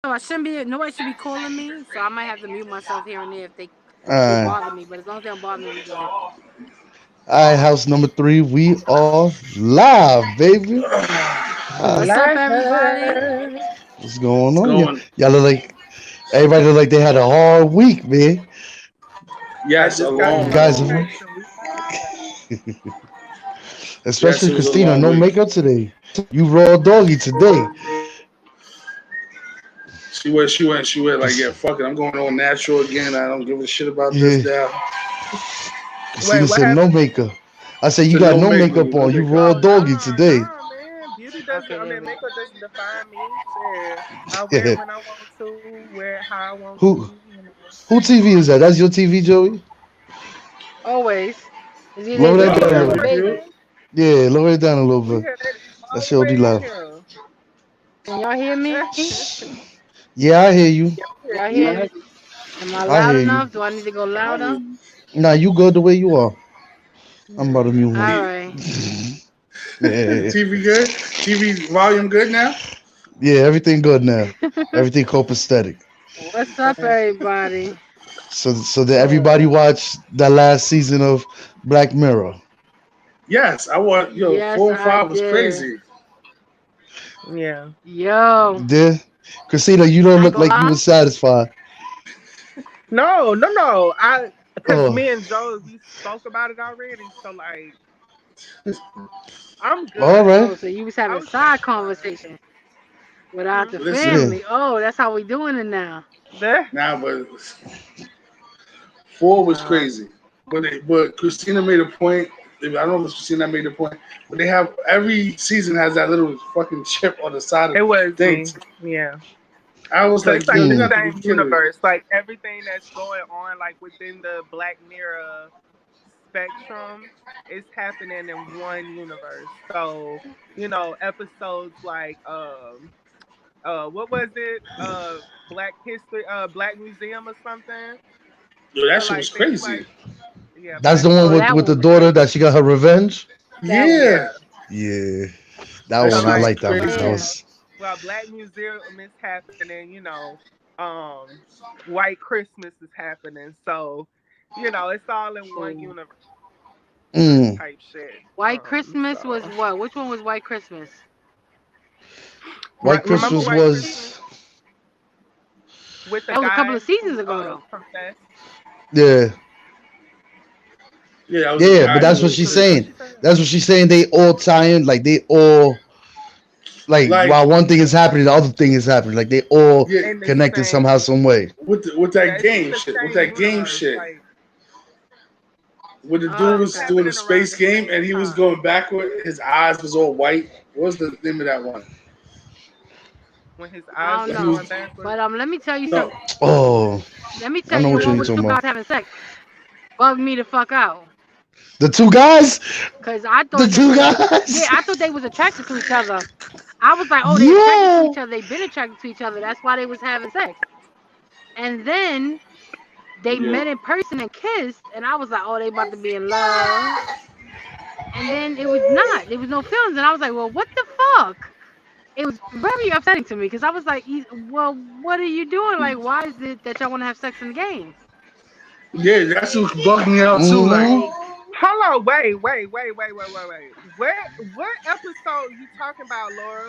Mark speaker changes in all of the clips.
Speaker 1: I shouldn't be. Nobody should be calling me, so I might have to mute myself here and there if they
Speaker 2: Alright.
Speaker 1: bother me. But as long as they don't bother me, we good.
Speaker 2: Alright, house number 3. We are live, baby.
Speaker 1: What's
Speaker 2: Ah,
Speaker 1: up, everybody?
Speaker 2: what's going
Speaker 3: It's
Speaker 2: on?
Speaker 3: going.
Speaker 2: Y'all look like everybody look like they had a hard week, man.
Speaker 3: Yes, a long
Speaker 2: You
Speaker 3: one.
Speaker 2: guys are,
Speaker 3: Yes,
Speaker 2: especially
Speaker 3: it was a
Speaker 2: Christina,
Speaker 3: long
Speaker 2: no
Speaker 3: week.
Speaker 2: makeup today. You raw doggy today.
Speaker 3: She went like, yeah, fuck it. I'm going all natural again. I don't give a shit about this
Speaker 2: Yeah.
Speaker 3: now.
Speaker 2: Christina said no makeup. I said you
Speaker 3: So
Speaker 2: got
Speaker 3: no
Speaker 2: no
Speaker 3: makeup,
Speaker 2: makeup
Speaker 3: no
Speaker 2: on. You
Speaker 3: makeup.
Speaker 2: raw doggy today.
Speaker 1: Okay, there we go.
Speaker 2: who who TV is that? That's your TV, Joey?
Speaker 1: Always. It's either
Speaker 2: Lower that
Speaker 3: No,
Speaker 2: down a
Speaker 1: Xavier or
Speaker 3: that's
Speaker 1: the
Speaker 2: little.
Speaker 3: my kid.
Speaker 1: baby.
Speaker 2: Yeah, lower it down a little bit. That shit will be loud.
Speaker 1: Can y'all hear me?
Speaker 2: Yeah, I hear you.
Speaker 1: Y'all hear me? Am I
Speaker 2: I
Speaker 1: loud
Speaker 2: hear you.
Speaker 1: enough? Do I need to go louder?
Speaker 2: Nah, you good the way you are. I'm about to mute him.
Speaker 1: All
Speaker 3: T-
Speaker 1: right.
Speaker 2: Yeah,
Speaker 3: TV good? TV volume good now?
Speaker 2: yeah, everything good now. Everything copacetic.
Speaker 1: What's up, everybody?
Speaker 2: So did everybody watch that last season of Black Mirror?
Speaker 3: Yes, I want. Yo,
Speaker 1: Yes,
Speaker 3: four and
Speaker 1: I
Speaker 3: five was
Speaker 1: did.
Speaker 3: crazy.
Speaker 1: Yo,
Speaker 2: Did Christina? You don't
Speaker 1: I ain't
Speaker 2: look
Speaker 1: gonna
Speaker 2: like you
Speaker 1: lie.
Speaker 2: were satisfied. Oh, all right.
Speaker 1: Oh, so you was having side conversation without the
Speaker 3: Listen,
Speaker 2: Yeah.
Speaker 1: family. Oh, that's how we doing it now.
Speaker 3: now, but four was crazy. But Christina made a point. I don't know if it's Christina that made a point, but they have every season has that little fucking chip on the side of things. I was like, yo, they
Speaker 2: Mm.
Speaker 3: got to be kidding me. Yo, that shit was crazy.
Speaker 2: That's the one
Speaker 1: Oh,
Speaker 2: with
Speaker 1: that
Speaker 2: the
Speaker 1: one was
Speaker 2: daughter
Speaker 1: crazy.
Speaker 2: that she got her revenge.
Speaker 1: That one was
Speaker 3: Yeah,
Speaker 1: crazy.
Speaker 2: Yeah, that
Speaker 3: that
Speaker 2: one
Speaker 3: shit
Speaker 2: I
Speaker 3: was
Speaker 2: like. That one. That
Speaker 3: crazy.
Speaker 1: Yeah.
Speaker 2: was.
Speaker 1: True.
Speaker 2: Mm.
Speaker 1: White Christmas was what? Which one was White Christmas?
Speaker 2: White Christmas was.
Speaker 1: That was a couple of seasons ago, though.
Speaker 2: Yeah,
Speaker 3: Yeah, that was a
Speaker 2: yeah, but
Speaker 3: guy
Speaker 2: that's
Speaker 3: who
Speaker 2: what
Speaker 3: was
Speaker 2: she's
Speaker 3: crazy.
Speaker 2: saying. That's what she's saying. They all tie in. Like they all like
Speaker 3: Like,
Speaker 2: while one thing is happening, the other thing is happening. Like they all
Speaker 3: yeah,
Speaker 2: connected somehow, some way.
Speaker 3: with that game shit, when the dude was
Speaker 1: Okay.
Speaker 3: doing the space game and he was going backward, his eyes was all white. What was the name of that one?
Speaker 1: I don't
Speaker 3: When he was
Speaker 1: know. But let me tell you
Speaker 3: no,
Speaker 1: something.
Speaker 2: Oh,
Speaker 1: Let me
Speaker 2: I
Speaker 1: tell
Speaker 2: know
Speaker 1: you the
Speaker 2: what
Speaker 1: one
Speaker 2: you're
Speaker 1: with
Speaker 2: talking
Speaker 1: two
Speaker 2: about.
Speaker 1: guys having sex. Bugged me the fuck out.
Speaker 2: The two guys.
Speaker 1: Cause I
Speaker 2: The
Speaker 1: thought
Speaker 2: two
Speaker 1: yeah,
Speaker 2: guys.
Speaker 1: I thought they was attracted to each other. I was like, oh, they attracted to
Speaker 2: Yeah.
Speaker 1: each other. They been attracted to each other. That's why they was having sex. And then they
Speaker 3: yeah,
Speaker 1: met in person and kissed, and I was like, oh, they about to be in love. And then it was not. There was no feelings, and I was like, well, what the fuck? It was very upsetting to me because I was like, well, what are you doing? Like, why is it that y'all want to have sex in the game?
Speaker 3: yeah, that's what bugged me out too. Like,
Speaker 2: Mm-hmm.
Speaker 1: Like,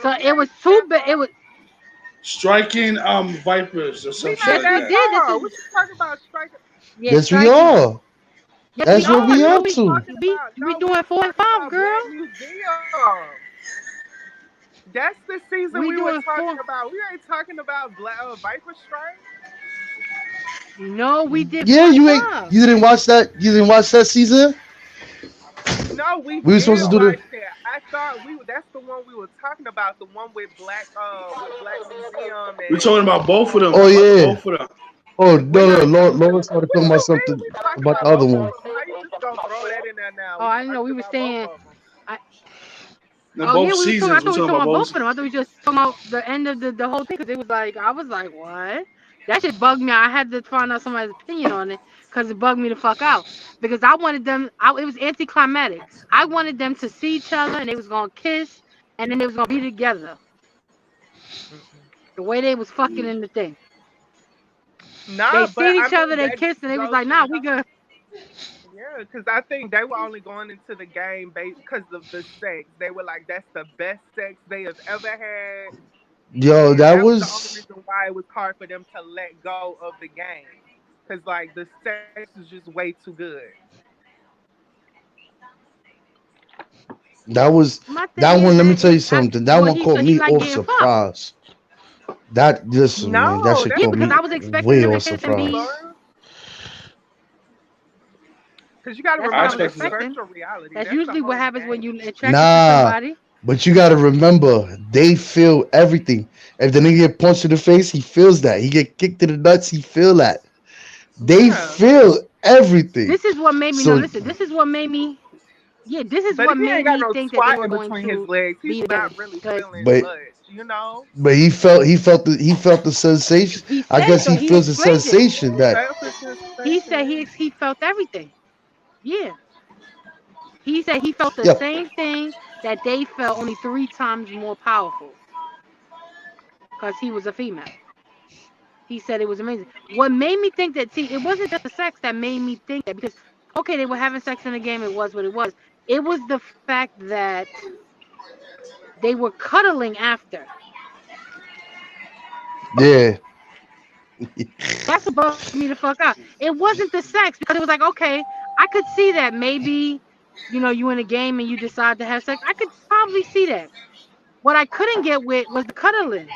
Speaker 1: so it was too bad. It was
Speaker 3: striking vipers or some shit
Speaker 1: yes,
Speaker 3: like
Speaker 1: we
Speaker 3: that.
Speaker 1: did. This is yeah,
Speaker 2: Yes, we
Speaker 1: striking.
Speaker 2: are.
Speaker 1: Yes, we
Speaker 2: That's what
Speaker 1: are,
Speaker 2: we
Speaker 1: girl.
Speaker 2: up
Speaker 1: We
Speaker 2: to.
Speaker 1: we doing 4 and 5, girl. We doing four. No, we did
Speaker 2: Yeah,
Speaker 1: four and
Speaker 2: you ain't.
Speaker 1: five.
Speaker 2: You didn't watch that. You didn't watch that season. We were supposed to do the.
Speaker 3: We're talking about both of them.
Speaker 2: Oh yeah.
Speaker 3: Both of them.
Speaker 2: Oh no, no. Laura started talking about something about the other one.
Speaker 1: Oh, I didn't know we were staying. I
Speaker 3: No,
Speaker 1: oh yeah,
Speaker 3: both
Speaker 1: we was talking. I
Speaker 3: seasons.
Speaker 1: thought
Speaker 3: We're
Speaker 1: we was
Speaker 3: talking
Speaker 1: talking
Speaker 3: about
Speaker 1: about both
Speaker 3: both.
Speaker 1: of them. I thought we just talking about the end of the whole thing because it was like I was like, what? That shit bugged me. I had to find out somebody's opinion on it because it bugged me the fuck out. Because I wanted them. It was anticlimactic. I wanted them to see each other and they was gonna kiss and then they was gonna be together. The way they was fucking in the thing. They
Speaker 4: Nah, but
Speaker 1: seen
Speaker 4: I
Speaker 1: each other,
Speaker 4: mean
Speaker 1: they
Speaker 4: that
Speaker 1: kissed, and they was
Speaker 4: goes
Speaker 1: like,
Speaker 4: to
Speaker 1: "Nah, we
Speaker 4: show.
Speaker 1: good."
Speaker 4: Yeah, because I think they were only going into the game based because of the sex. They were like, "That's the best sex they have ever had,"
Speaker 2: Yo,
Speaker 4: and
Speaker 2: that
Speaker 4: that was the only
Speaker 2: was
Speaker 4: reason why it was hard for them to let go of the game. Because like the sex is just way too good.
Speaker 2: that was
Speaker 1: My thing
Speaker 2: that
Speaker 1: is
Speaker 2: one. Let me
Speaker 1: that
Speaker 2: tell you something. That
Speaker 1: well,
Speaker 2: one
Speaker 1: he
Speaker 2: caught
Speaker 1: so he
Speaker 2: me
Speaker 1: like
Speaker 2: off
Speaker 1: getting fucked.
Speaker 2: surprise. That listen, man, that
Speaker 4: No,
Speaker 2: shit
Speaker 4: that's
Speaker 1: Yeah,
Speaker 2: caught
Speaker 1: because
Speaker 2: me
Speaker 1: I was
Speaker 4: different,
Speaker 1: expecting
Speaker 2: way
Speaker 1: them to
Speaker 2: off
Speaker 1: kiss and be.
Speaker 2: surprise.
Speaker 4: Laura. Because you got to
Speaker 1: That's what
Speaker 3: I
Speaker 1: I was
Speaker 4: remember, this
Speaker 3: expected
Speaker 4: is
Speaker 3: that.
Speaker 1: expecting.
Speaker 4: virtual reality.
Speaker 1: That's
Speaker 4: That's the
Speaker 1: usually what
Speaker 4: whole
Speaker 1: happens when
Speaker 4: game.
Speaker 1: you attracted to
Speaker 2: Nah,
Speaker 1: somebody.
Speaker 2: but you gotta remember, they feel everything. If the nigga get punched in the face, he feels that. He get kicked in the nuts, he feel that. They
Speaker 4: Yeah,
Speaker 2: feel everything.
Speaker 1: This is what made me no.
Speaker 2: So,
Speaker 1: Listen, this is what made me. Yeah, this is
Speaker 4: but
Speaker 1: what
Speaker 4: he ain't
Speaker 1: made
Speaker 4: got
Speaker 1: me
Speaker 4: no
Speaker 1: think that they
Speaker 4: twat
Speaker 1: were
Speaker 4: in
Speaker 1: going
Speaker 4: between his
Speaker 1: to
Speaker 4: legs. He's
Speaker 1: be together.
Speaker 4: not really
Speaker 1: Because
Speaker 4: feeling
Speaker 2: but
Speaker 4: much, you know.
Speaker 2: he felt the sensation.
Speaker 1: he
Speaker 2: I
Speaker 1: said
Speaker 2: guess
Speaker 1: so.
Speaker 2: he
Speaker 1: He
Speaker 2: feels the
Speaker 1: explained it.
Speaker 2: sensation
Speaker 4: He
Speaker 2: that
Speaker 4: felt the
Speaker 1: He
Speaker 4: sensation,
Speaker 1: said
Speaker 4: yeah.
Speaker 1: he felt everything. Yeah, he said he felt the
Speaker 2: yeah,
Speaker 1: same thing that they felt, only 3 times more powerful. Because he was a female. He said it was amazing. What made me think that, see, it wasn't just the sex that made me think that, because, okay, they were having sex in the game, it was what it was. It was the fact that they were cuddling after.
Speaker 2: yeah,
Speaker 1: That's what bugged me the fuck out. It wasn't the sex, because it was like, okay, I could see that maybe, you in a game and you decide to have sex. I could probably see that. What I couldn't get with was the cuddling.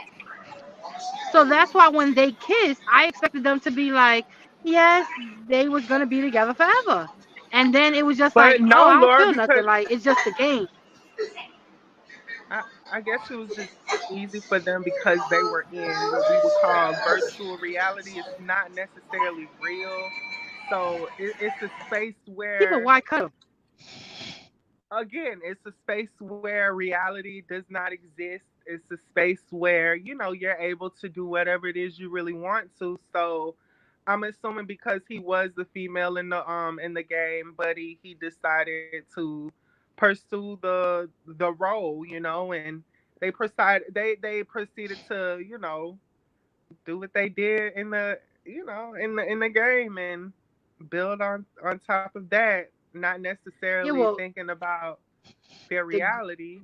Speaker 1: So that's why when they kissed, I expected them to be like, yes, they was gonna be together forever. And then it was just like,
Speaker 4: But
Speaker 1: oh,
Speaker 4: no,
Speaker 1: I don't
Speaker 4: Laura,
Speaker 1: feel nothing.
Speaker 4: because
Speaker 1: Like it's just a game.
Speaker 4: I guess it was just easy for them because they were in what we would call virtual reality. It's not necessarily real. So it's a space
Speaker 1: Yeah, but
Speaker 4: where,
Speaker 1: why cuddle?
Speaker 4: again, it's a space where reality does not exist. It's a space where, you're able to do whatever it is you really want to. So I'm assuming because he was the female in the game, buddy, he decided to pursue the role, and they proceeded to, do what they did in the in the game and build on top of that, not
Speaker 1: Yeah,
Speaker 4: necessarily
Speaker 1: well,
Speaker 4: thinking about their
Speaker 1: the
Speaker 4: reality.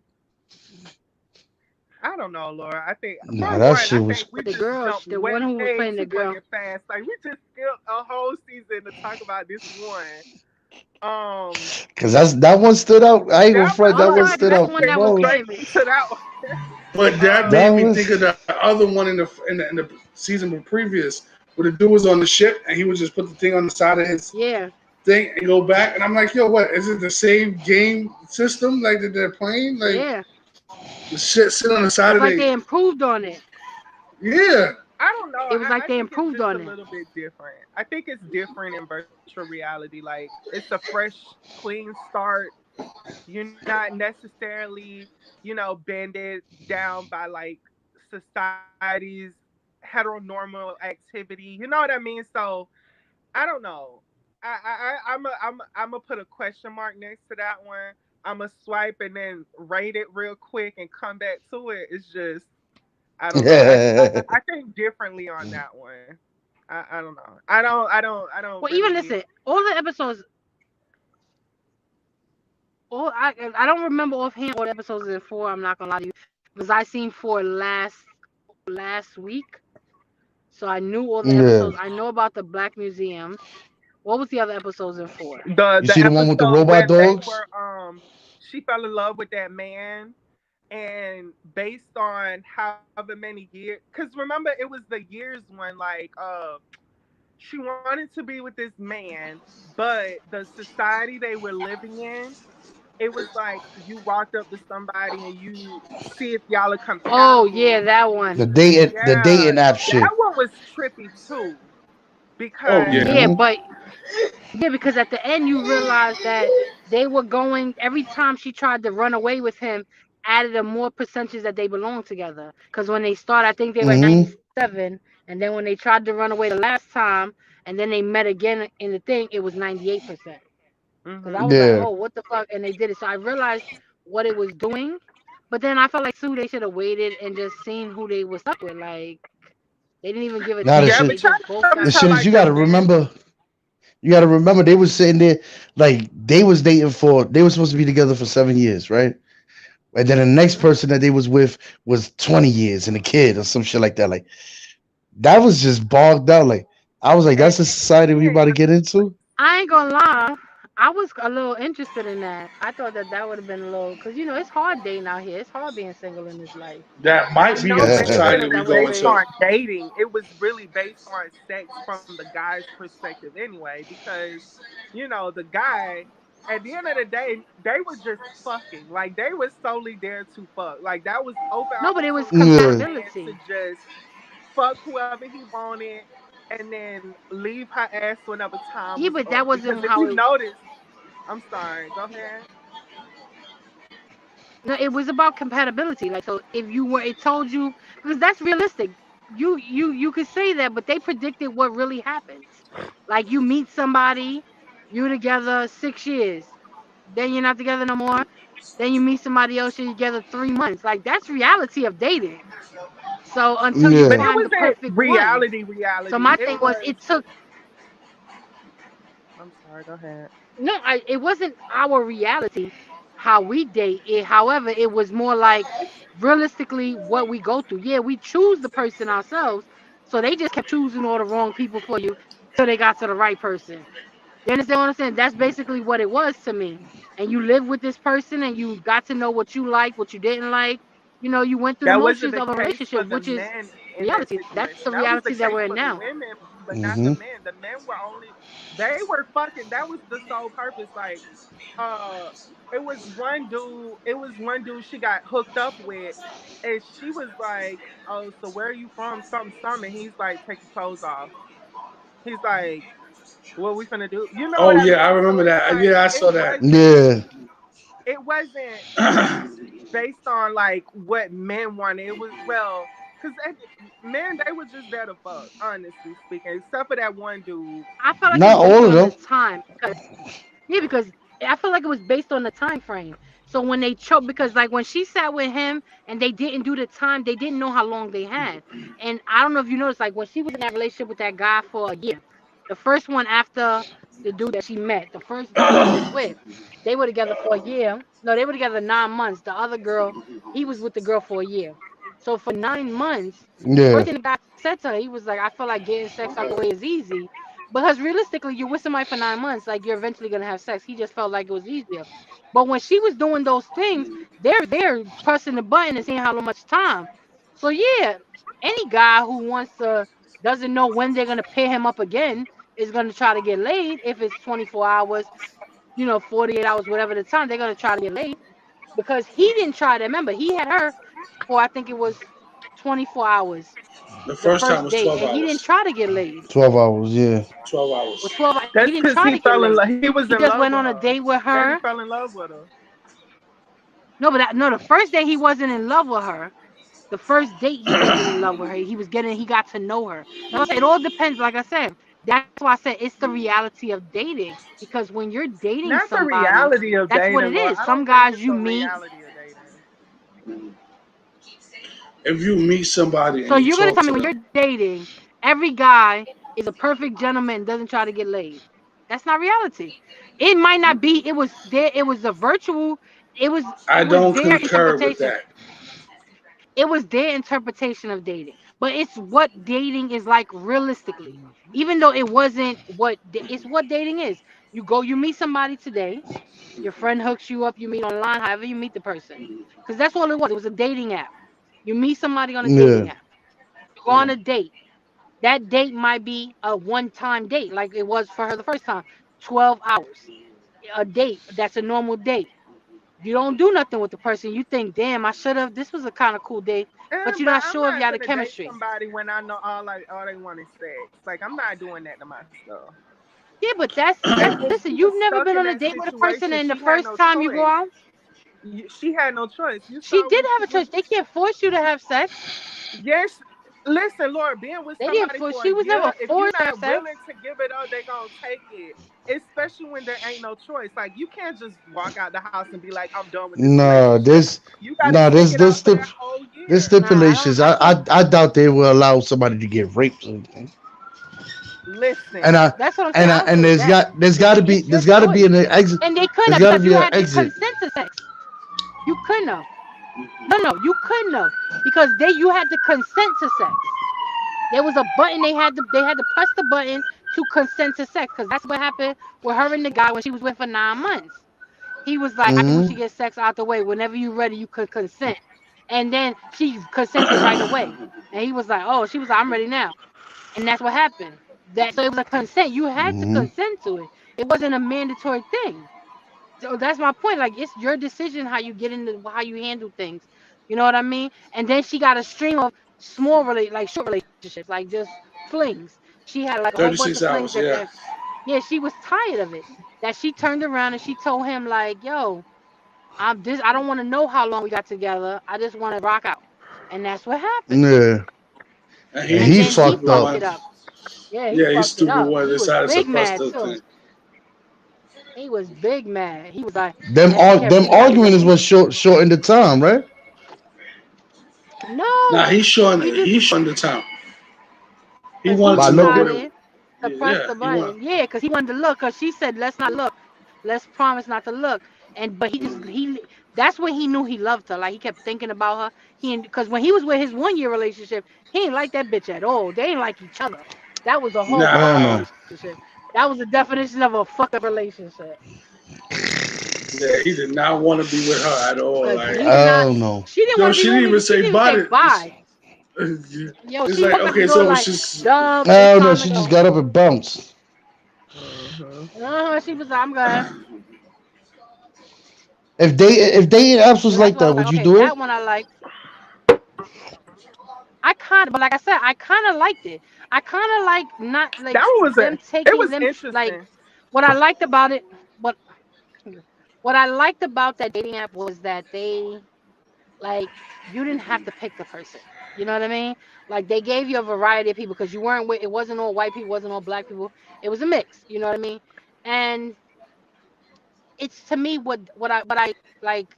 Speaker 4: I don't know, Laura. I think
Speaker 2: nah,
Speaker 4: for
Speaker 2: that
Speaker 4: one, I
Speaker 2: shit
Speaker 4: think
Speaker 2: was
Speaker 4: we
Speaker 1: the
Speaker 4: just
Speaker 1: girl,
Speaker 4: jumped
Speaker 1: the one
Speaker 4: way
Speaker 1: who was
Speaker 4: too
Speaker 1: playing the
Speaker 4: fucking
Speaker 1: girl.
Speaker 4: fast. Like we just skipped a whole season to talk about this one.
Speaker 2: because that one stood out. I ain't gonna
Speaker 4: That was
Speaker 2: front. That
Speaker 1: Oh
Speaker 2: one
Speaker 1: no,
Speaker 4: like
Speaker 1: because
Speaker 2: stood
Speaker 1: that's the
Speaker 2: out
Speaker 1: one
Speaker 2: the
Speaker 1: that
Speaker 4: skipping
Speaker 1: was
Speaker 2: most.
Speaker 1: getting
Speaker 4: straight
Speaker 1: me.
Speaker 4: to that one.
Speaker 3: But that
Speaker 2: That
Speaker 3: made me
Speaker 2: was
Speaker 3: think of the other one in the season previous, where the dude was on the ship and he would just put the thing on the side of his
Speaker 1: Yeah,
Speaker 3: thing and go back. And I'm like, yo, what? Is it the same game system like that they're playing? Like
Speaker 1: yeah.
Speaker 3: the shit sit on the side
Speaker 1: It's
Speaker 3: of
Speaker 1: like
Speaker 3: they.
Speaker 1: they improved on it.
Speaker 3: Yeah.
Speaker 4: I don't know.
Speaker 1: It was like
Speaker 4: I
Speaker 1: they
Speaker 4: think it's
Speaker 1: improved
Speaker 4: just a
Speaker 1: on it.
Speaker 4: little bit different. I think it's different in virtual reality. Like it's a fresh, clean start. You're not necessarily, bended down by like society's heteronormal activity. You know what I mean? So I don't know. I'm gonna put a question mark next to that one. I'm gonna swipe and then rate it real quick and come back to it. It's just I don't know. I think differently on that one. I don't know. I don't
Speaker 1: Well, even
Speaker 4: really.
Speaker 1: listen, all the episodes. All I don't remember offhand all the episodes in 4. I'm not gonna lie to you, because I seen 4 last week. So I knew all the
Speaker 2: yeah.
Speaker 1: episodes. I know about the Black Museum. What was the other episodes in 4?
Speaker 4: the
Speaker 2: You
Speaker 4: the
Speaker 2: see the one with the
Speaker 4: episode
Speaker 2: robot
Speaker 4: where they
Speaker 2: dogs?
Speaker 4: were she fell in love with that man, and based on however many years, because remember it was the years when like she wanted to be with this man, but the society they were living in, it was like you walked up to somebody and you see if y'all are
Speaker 1: Oh yeah,
Speaker 4: compatible.
Speaker 1: that one.
Speaker 2: The
Speaker 4: Yeah,
Speaker 2: dating app
Speaker 4: that
Speaker 2: shit.
Speaker 4: one was trippy too
Speaker 3: Oh
Speaker 4: because
Speaker 3: yeah.
Speaker 1: Yeah,
Speaker 2: Mm-hmm.
Speaker 1: but yeah, because at the end you realize that they were going every time she tried to run away with him, added a more percentage that they belonged together. Because when they start, I think they were at
Speaker 2: Mm-hmm.
Speaker 1: 97, and then when they tried to run away the last time, and then they met again in the thing, it was 98%. Because I
Speaker 4: hmm
Speaker 1: was like,
Speaker 2: Yeah.
Speaker 1: oh, what the fuck? And they did it. So I realized what it was doing. But then I felt like Sue, they should have waited and just seen who they was stuck with. Like they didn't even give a
Speaker 2: Now the
Speaker 4: Yeah,
Speaker 1: date.
Speaker 4: but
Speaker 1: They
Speaker 2: shit,
Speaker 4: try
Speaker 1: just
Speaker 4: to
Speaker 1: both
Speaker 4: tell me
Speaker 1: got
Speaker 2: the
Speaker 4: how
Speaker 2: shit is
Speaker 1: stuck.
Speaker 4: like
Speaker 2: you
Speaker 4: the
Speaker 2: gotta
Speaker 4: men.
Speaker 2: remember. You gotta remember they was sitting there like they was dating for. They were supposed to be together for 7 years, right? And then the next
Speaker 1: Hmm.
Speaker 2: person that they was with was 20 years and a kid or some shit like that. Like that was just bogged out. Like I was like,
Speaker 4: And
Speaker 2: that's the society we about to get into.
Speaker 1: I ain't gonna lie. I was a little interested in that. I thought that that would have been a little, cause it's hard dating out here. It's hard being single in this life.
Speaker 3: That might be
Speaker 4: no,
Speaker 3: the
Speaker 4: but it
Speaker 3: society
Speaker 4: wasn't
Speaker 3: we
Speaker 1: That would have
Speaker 3: going
Speaker 4: based
Speaker 1: been.
Speaker 3: to.
Speaker 4: on dating. It was really based on sex from the guy's perspective anyway, because the guy at the end of the day, they were just fucking. Like they were solely there to fuck. Like that was open
Speaker 1: No, but it was
Speaker 4: opportunity for a
Speaker 2: Yeah,
Speaker 4: man to
Speaker 1: compatibility.
Speaker 4: just fuck whoever he wanted and then leave her ass whenever time
Speaker 1: Yeah,
Speaker 4: was
Speaker 1: but that
Speaker 4: up. Because
Speaker 1: wasn't
Speaker 4: if
Speaker 1: how
Speaker 4: you
Speaker 1: it.
Speaker 4: notice, I'm sorry, go ahead.
Speaker 1: No, it was about compatibility. Like, so if you were, it told you, because that's realistic. You could say that, but they predicted what really happens. Like you meet somebody, you're together 6 years, then you're not together no more. Then you meet somebody else, you're together 3 months. Like that's reality of dating. So until you
Speaker 4: But
Speaker 2: yeah,
Speaker 4: it
Speaker 1: find the
Speaker 4: wasn't
Speaker 1: perfect one. So
Speaker 4: reality.
Speaker 1: my
Speaker 4: It
Speaker 1: thing was,
Speaker 4: was
Speaker 1: it took.
Speaker 4: I'm sorry, go ahead.
Speaker 1: No, it wasn't our reality how we date it. However, it was more like realistically what we go through. Yeah, we choose the person ourselves. So they just kept choosing all the wrong people for you till they got to the right person. You understand what I'm saying? That's basically what it was to me. And you live with this person and you got to know what you like, what you didn't like. You went through the
Speaker 4: That wasn't
Speaker 1: motions
Speaker 4: the
Speaker 1: of a
Speaker 4: case for
Speaker 1: relationship,
Speaker 4: the
Speaker 1: which is
Speaker 4: men in that
Speaker 1: reality. That's
Speaker 4: situation.
Speaker 1: the
Speaker 4: That was the
Speaker 1: reality that
Speaker 4: case
Speaker 1: we're in
Speaker 4: for the
Speaker 1: now.
Speaker 4: women, but not the
Speaker 2: hmm
Speaker 4: men. The men were only they were fucking. That was the sole purpose. Like, uh, it was one dude she got hooked up with, and she was like, "Oh, so where are you from? Something, something." And he's like, "Take your clothes off." He's like, "What we finna do?" You know what
Speaker 3: Oh
Speaker 4: I
Speaker 3: yeah, I
Speaker 4: mean? So
Speaker 3: remember
Speaker 4: it's
Speaker 3: that.
Speaker 4: like
Speaker 3: Yeah, I saw that.
Speaker 2: yeah.
Speaker 4: it wasn't based on like what men wanted. It was because men they were just there to fuck, honestly speaking. Except for that one dude.
Speaker 1: I felt like it
Speaker 2: Not
Speaker 1: was based
Speaker 2: all of
Speaker 1: on the
Speaker 2: them.
Speaker 1: time. Yeah, because I feel like it was based on the time frame. So when they choked, because like when she sat with him and they didn't do the time, they didn't know how long they had. And I don't know if you noticed, like when she was in that relationship with that guy for a year, the first one after the dude that she met, the first guy she was with, they were together for a year. No, they were together 9 months. The other girl, he was with the girl for a year. So for 9 months, the
Speaker 2: Yeah,
Speaker 1: first thing the guy said to her, he was like, I feel like getting sex out the way is easy. Because realistically, you're with somebody for 9 months, like you're eventually gonna have sex. He just felt like it was easier. But when she was doing those things, they're pressing the button and seeing how much time. So yeah, any guy who wants to doesn't know when they're gonna pair him up again is gonna try to get laid. If it's 24 hours, 48 hours, whatever the time, they're gonna try to get laid. Because he didn't try to remember, he had her for I think it was 24 hours,
Speaker 3: The
Speaker 1: the
Speaker 3: first time
Speaker 1: first
Speaker 3: was
Speaker 1: date,
Speaker 3: 12
Speaker 1: and he didn't
Speaker 3: hours.
Speaker 1: try to get laid.
Speaker 2: 12 hours. Yeah,
Speaker 3: 12
Speaker 1: Or
Speaker 3: hours.
Speaker 1: 12, he
Speaker 4: That's
Speaker 1: didn't
Speaker 4: because
Speaker 1: try
Speaker 4: he
Speaker 1: to get
Speaker 4: fell in
Speaker 1: laid.
Speaker 4: love. He was
Speaker 1: He
Speaker 4: in
Speaker 1: just
Speaker 4: love
Speaker 1: went
Speaker 4: with
Speaker 1: on a
Speaker 4: her.
Speaker 1: date with
Speaker 4: Yeah, he
Speaker 1: her.
Speaker 4: fell in love with her.
Speaker 1: No, but no, the first day he wasn't in love with her. The first date he wasn't in love with her. He got to know her. Now, it all depends. Like I said, that's why I said it's the reality of dating. Because when you're dating
Speaker 4: Not the
Speaker 1: somebody,
Speaker 4: reality of
Speaker 1: that's what
Speaker 4: dating,
Speaker 1: it
Speaker 4: Lord.
Speaker 1: is.
Speaker 4: I
Speaker 1: Some
Speaker 4: don't think
Speaker 1: guys
Speaker 4: it's
Speaker 1: you
Speaker 4: the
Speaker 1: meet.
Speaker 4: reality of dating.
Speaker 3: If you meet somebody
Speaker 1: So
Speaker 3: and you
Speaker 1: you're gonna
Speaker 3: talk
Speaker 1: tell
Speaker 3: to
Speaker 1: me when
Speaker 3: them,
Speaker 1: you're dating, every guy is a perfect gentleman and doesn't try to get laid. That's not reality. It might not be. It was there. It was a virtual. It was.
Speaker 3: I
Speaker 1: It was
Speaker 3: don't
Speaker 1: their
Speaker 3: concur with
Speaker 1: interpretation.
Speaker 3: that.
Speaker 1: It was their interpretation of dating, but it's what dating is like realistically. Even though it wasn't it's what dating is. You go, you meet somebody today. Your friend hooks you up. You meet online, however you meet the person, because that's all it was. It was a dating app. You meet somebody on a
Speaker 2: yeah,
Speaker 1: dating app. You go on a date. That date might be a one-time date, like it was for her the first time. 12 hours. A date. That's a normal date. You don't do nothing with the person. You think, damn, I should have. This was a kind of cool date, but you're
Speaker 4: But
Speaker 1: not
Speaker 4: I'm
Speaker 1: sure if you
Speaker 4: not
Speaker 1: had the
Speaker 4: gonna date
Speaker 1: chemistry.
Speaker 4: somebody when I know all they want is sex. Like I'm not doing that to myself.
Speaker 1: Yeah, but that's
Speaker 4: And if
Speaker 1: listen.
Speaker 4: she was
Speaker 1: You've never
Speaker 4: stuck
Speaker 1: been
Speaker 4: in
Speaker 1: on a
Speaker 4: that
Speaker 1: date with a person,
Speaker 4: situation,
Speaker 1: and the
Speaker 4: she had
Speaker 1: first
Speaker 4: no
Speaker 1: time you go
Speaker 4: choice.
Speaker 1: out,
Speaker 4: She had no choice. You
Speaker 1: she
Speaker 4: saw
Speaker 1: did
Speaker 4: when
Speaker 1: have
Speaker 4: she
Speaker 1: a
Speaker 4: was.
Speaker 1: choice. They can't force you to have sex.
Speaker 4: Yes, Listen, Lord, being with
Speaker 1: They didn't
Speaker 4: somebody
Speaker 1: force.
Speaker 4: for a
Speaker 1: She was
Speaker 4: year,
Speaker 1: never
Speaker 4: if you're
Speaker 1: forced to have
Speaker 4: not
Speaker 1: sex.
Speaker 4: willing to give it up, they're gonna take it. Especially when there ain't no choice. Like you can't just walk out the house and be like, I'm done with this
Speaker 2: Nah,
Speaker 4: relationship.
Speaker 2: this,
Speaker 4: You gotta
Speaker 2: nah,
Speaker 4: stick
Speaker 2: this,
Speaker 4: it
Speaker 2: this
Speaker 4: out for
Speaker 2: stip,
Speaker 4: that whole
Speaker 2: this
Speaker 4: year.
Speaker 1: Nah, I don't.
Speaker 2: stipulations.
Speaker 1: I can't.
Speaker 2: I doubt they will allow somebody to get raped or anything. And
Speaker 4: Listen,
Speaker 2: I,
Speaker 1: That's what I'm saying. I don't
Speaker 2: and
Speaker 1: think that.
Speaker 2: there's
Speaker 1: It's
Speaker 2: got
Speaker 1: your
Speaker 2: to be
Speaker 1: choice,
Speaker 2: an exit.
Speaker 1: and they couldn't
Speaker 2: There's
Speaker 1: have
Speaker 2: got to
Speaker 1: because
Speaker 2: be
Speaker 1: you
Speaker 2: an
Speaker 1: had to
Speaker 2: exit.
Speaker 1: consent to sex. You couldn't have. No, you couldn't have because you had to consent to sex. There was a button they had to press the button to consent to sex because that's what happened with her and the guy when she was with for 9 months. He was like, I think we
Speaker 2: Hmm.
Speaker 1: should get sex out the way. Whenever you're ready, you could consent. And then she consented right away. And he was like, oh, she was like, I'm ready now. And that's what happened. That so it was a consent. You had to
Speaker 2: Hmm.
Speaker 1: consent to it. It wasn't a mandatory thing. So that's my point. Like it's your decision how you get into how you handle things. You know what I mean? And then she got a stream of like short relationships, like just flings. She had like a whole bunch
Speaker 3: 36
Speaker 1: of flings
Speaker 3: hours.
Speaker 1: that
Speaker 3: Yeah.
Speaker 1: that yeah, she was tired of it. That she turned around and she told him like, "Yo, I don't want to know how long we got together. I just want to rock out." And that's what happened.
Speaker 2: Yeah,
Speaker 3: And
Speaker 2: and
Speaker 3: he
Speaker 1: And
Speaker 2: he
Speaker 3: was
Speaker 1: then he
Speaker 2: fucked
Speaker 3: stupid
Speaker 1: fucked
Speaker 2: up.
Speaker 3: one.
Speaker 1: it up. Yeah, he
Speaker 3: Yeah, he's
Speaker 1: fucked it
Speaker 3: stupid
Speaker 1: up.
Speaker 3: one.
Speaker 1: He was
Speaker 3: Decided to
Speaker 1: big
Speaker 3: suppress
Speaker 1: mad
Speaker 3: the
Speaker 1: too.
Speaker 3: thing.
Speaker 1: He was big mad. He was like, and she kept
Speaker 2: Them
Speaker 1: she got
Speaker 2: arguing is
Speaker 1: she
Speaker 2: what shortened the time, right?
Speaker 3: Nah,
Speaker 1: no. He just
Speaker 3: he's showing the time. He
Speaker 1: because he
Speaker 3: wanted
Speaker 2: By
Speaker 3: to know what
Speaker 2: looking.
Speaker 3: it.
Speaker 1: decided to press
Speaker 3: Yeah,
Speaker 1: the
Speaker 3: he want.
Speaker 1: button. Yeah, because he wanted to look. Because she said, "Let's not look. Let's promise not to look." And but he that's when he knew he loved her. Like he kept thinking about her. Because when he was with his 1 year relationship, he ain't like that bitch at all. They ain't like each other. That was a whole
Speaker 2: I
Speaker 1: fuck
Speaker 2: don't
Speaker 1: up
Speaker 3: Nah.
Speaker 2: know.
Speaker 1: relationship. That was the definition of a fuck up relationship.
Speaker 3: Yeah, he did not want to be with her at all.
Speaker 1: Because
Speaker 3: Like,
Speaker 1: he did
Speaker 2: I
Speaker 1: not.
Speaker 2: don't know.
Speaker 1: She didn't
Speaker 3: yo,
Speaker 1: want to be
Speaker 3: she didn't
Speaker 1: with
Speaker 3: even
Speaker 1: me. She
Speaker 3: say
Speaker 1: didn't even say
Speaker 3: body.
Speaker 1: bye. Yo,
Speaker 3: It's
Speaker 1: she
Speaker 3: like,
Speaker 1: walked out the
Speaker 3: okay,
Speaker 1: door
Speaker 3: so it's
Speaker 1: like,
Speaker 3: just
Speaker 1: "Dub,
Speaker 2: I
Speaker 1: it's
Speaker 2: don't know.
Speaker 1: time to
Speaker 2: She just
Speaker 1: go."
Speaker 2: got up and bounced.
Speaker 1: She was like, "I'm going."
Speaker 2: If dating apps
Speaker 1: So
Speaker 2: was
Speaker 1: that's
Speaker 2: like
Speaker 1: why I
Speaker 2: that,
Speaker 1: was
Speaker 2: would
Speaker 1: like,
Speaker 2: you
Speaker 1: okay,
Speaker 2: do it?
Speaker 1: that one I liked. But like I said, I kind of liked it. I kind of like not like
Speaker 4: that one was
Speaker 1: them
Speaker 4: it
Speaker 1: taking
Speaker 4: was
Speaker 1: them like
Speaker 4: interesting.
Speaker 1: what I liked about it. What what I liked about that dating app was that they like you didn't have to pick the person. You know what I mean? Like they gave you a variety of people because you weren't with. It wasn't all white people, wasn't all black people. It was a mix. You know what I mean? And it's to me what I like.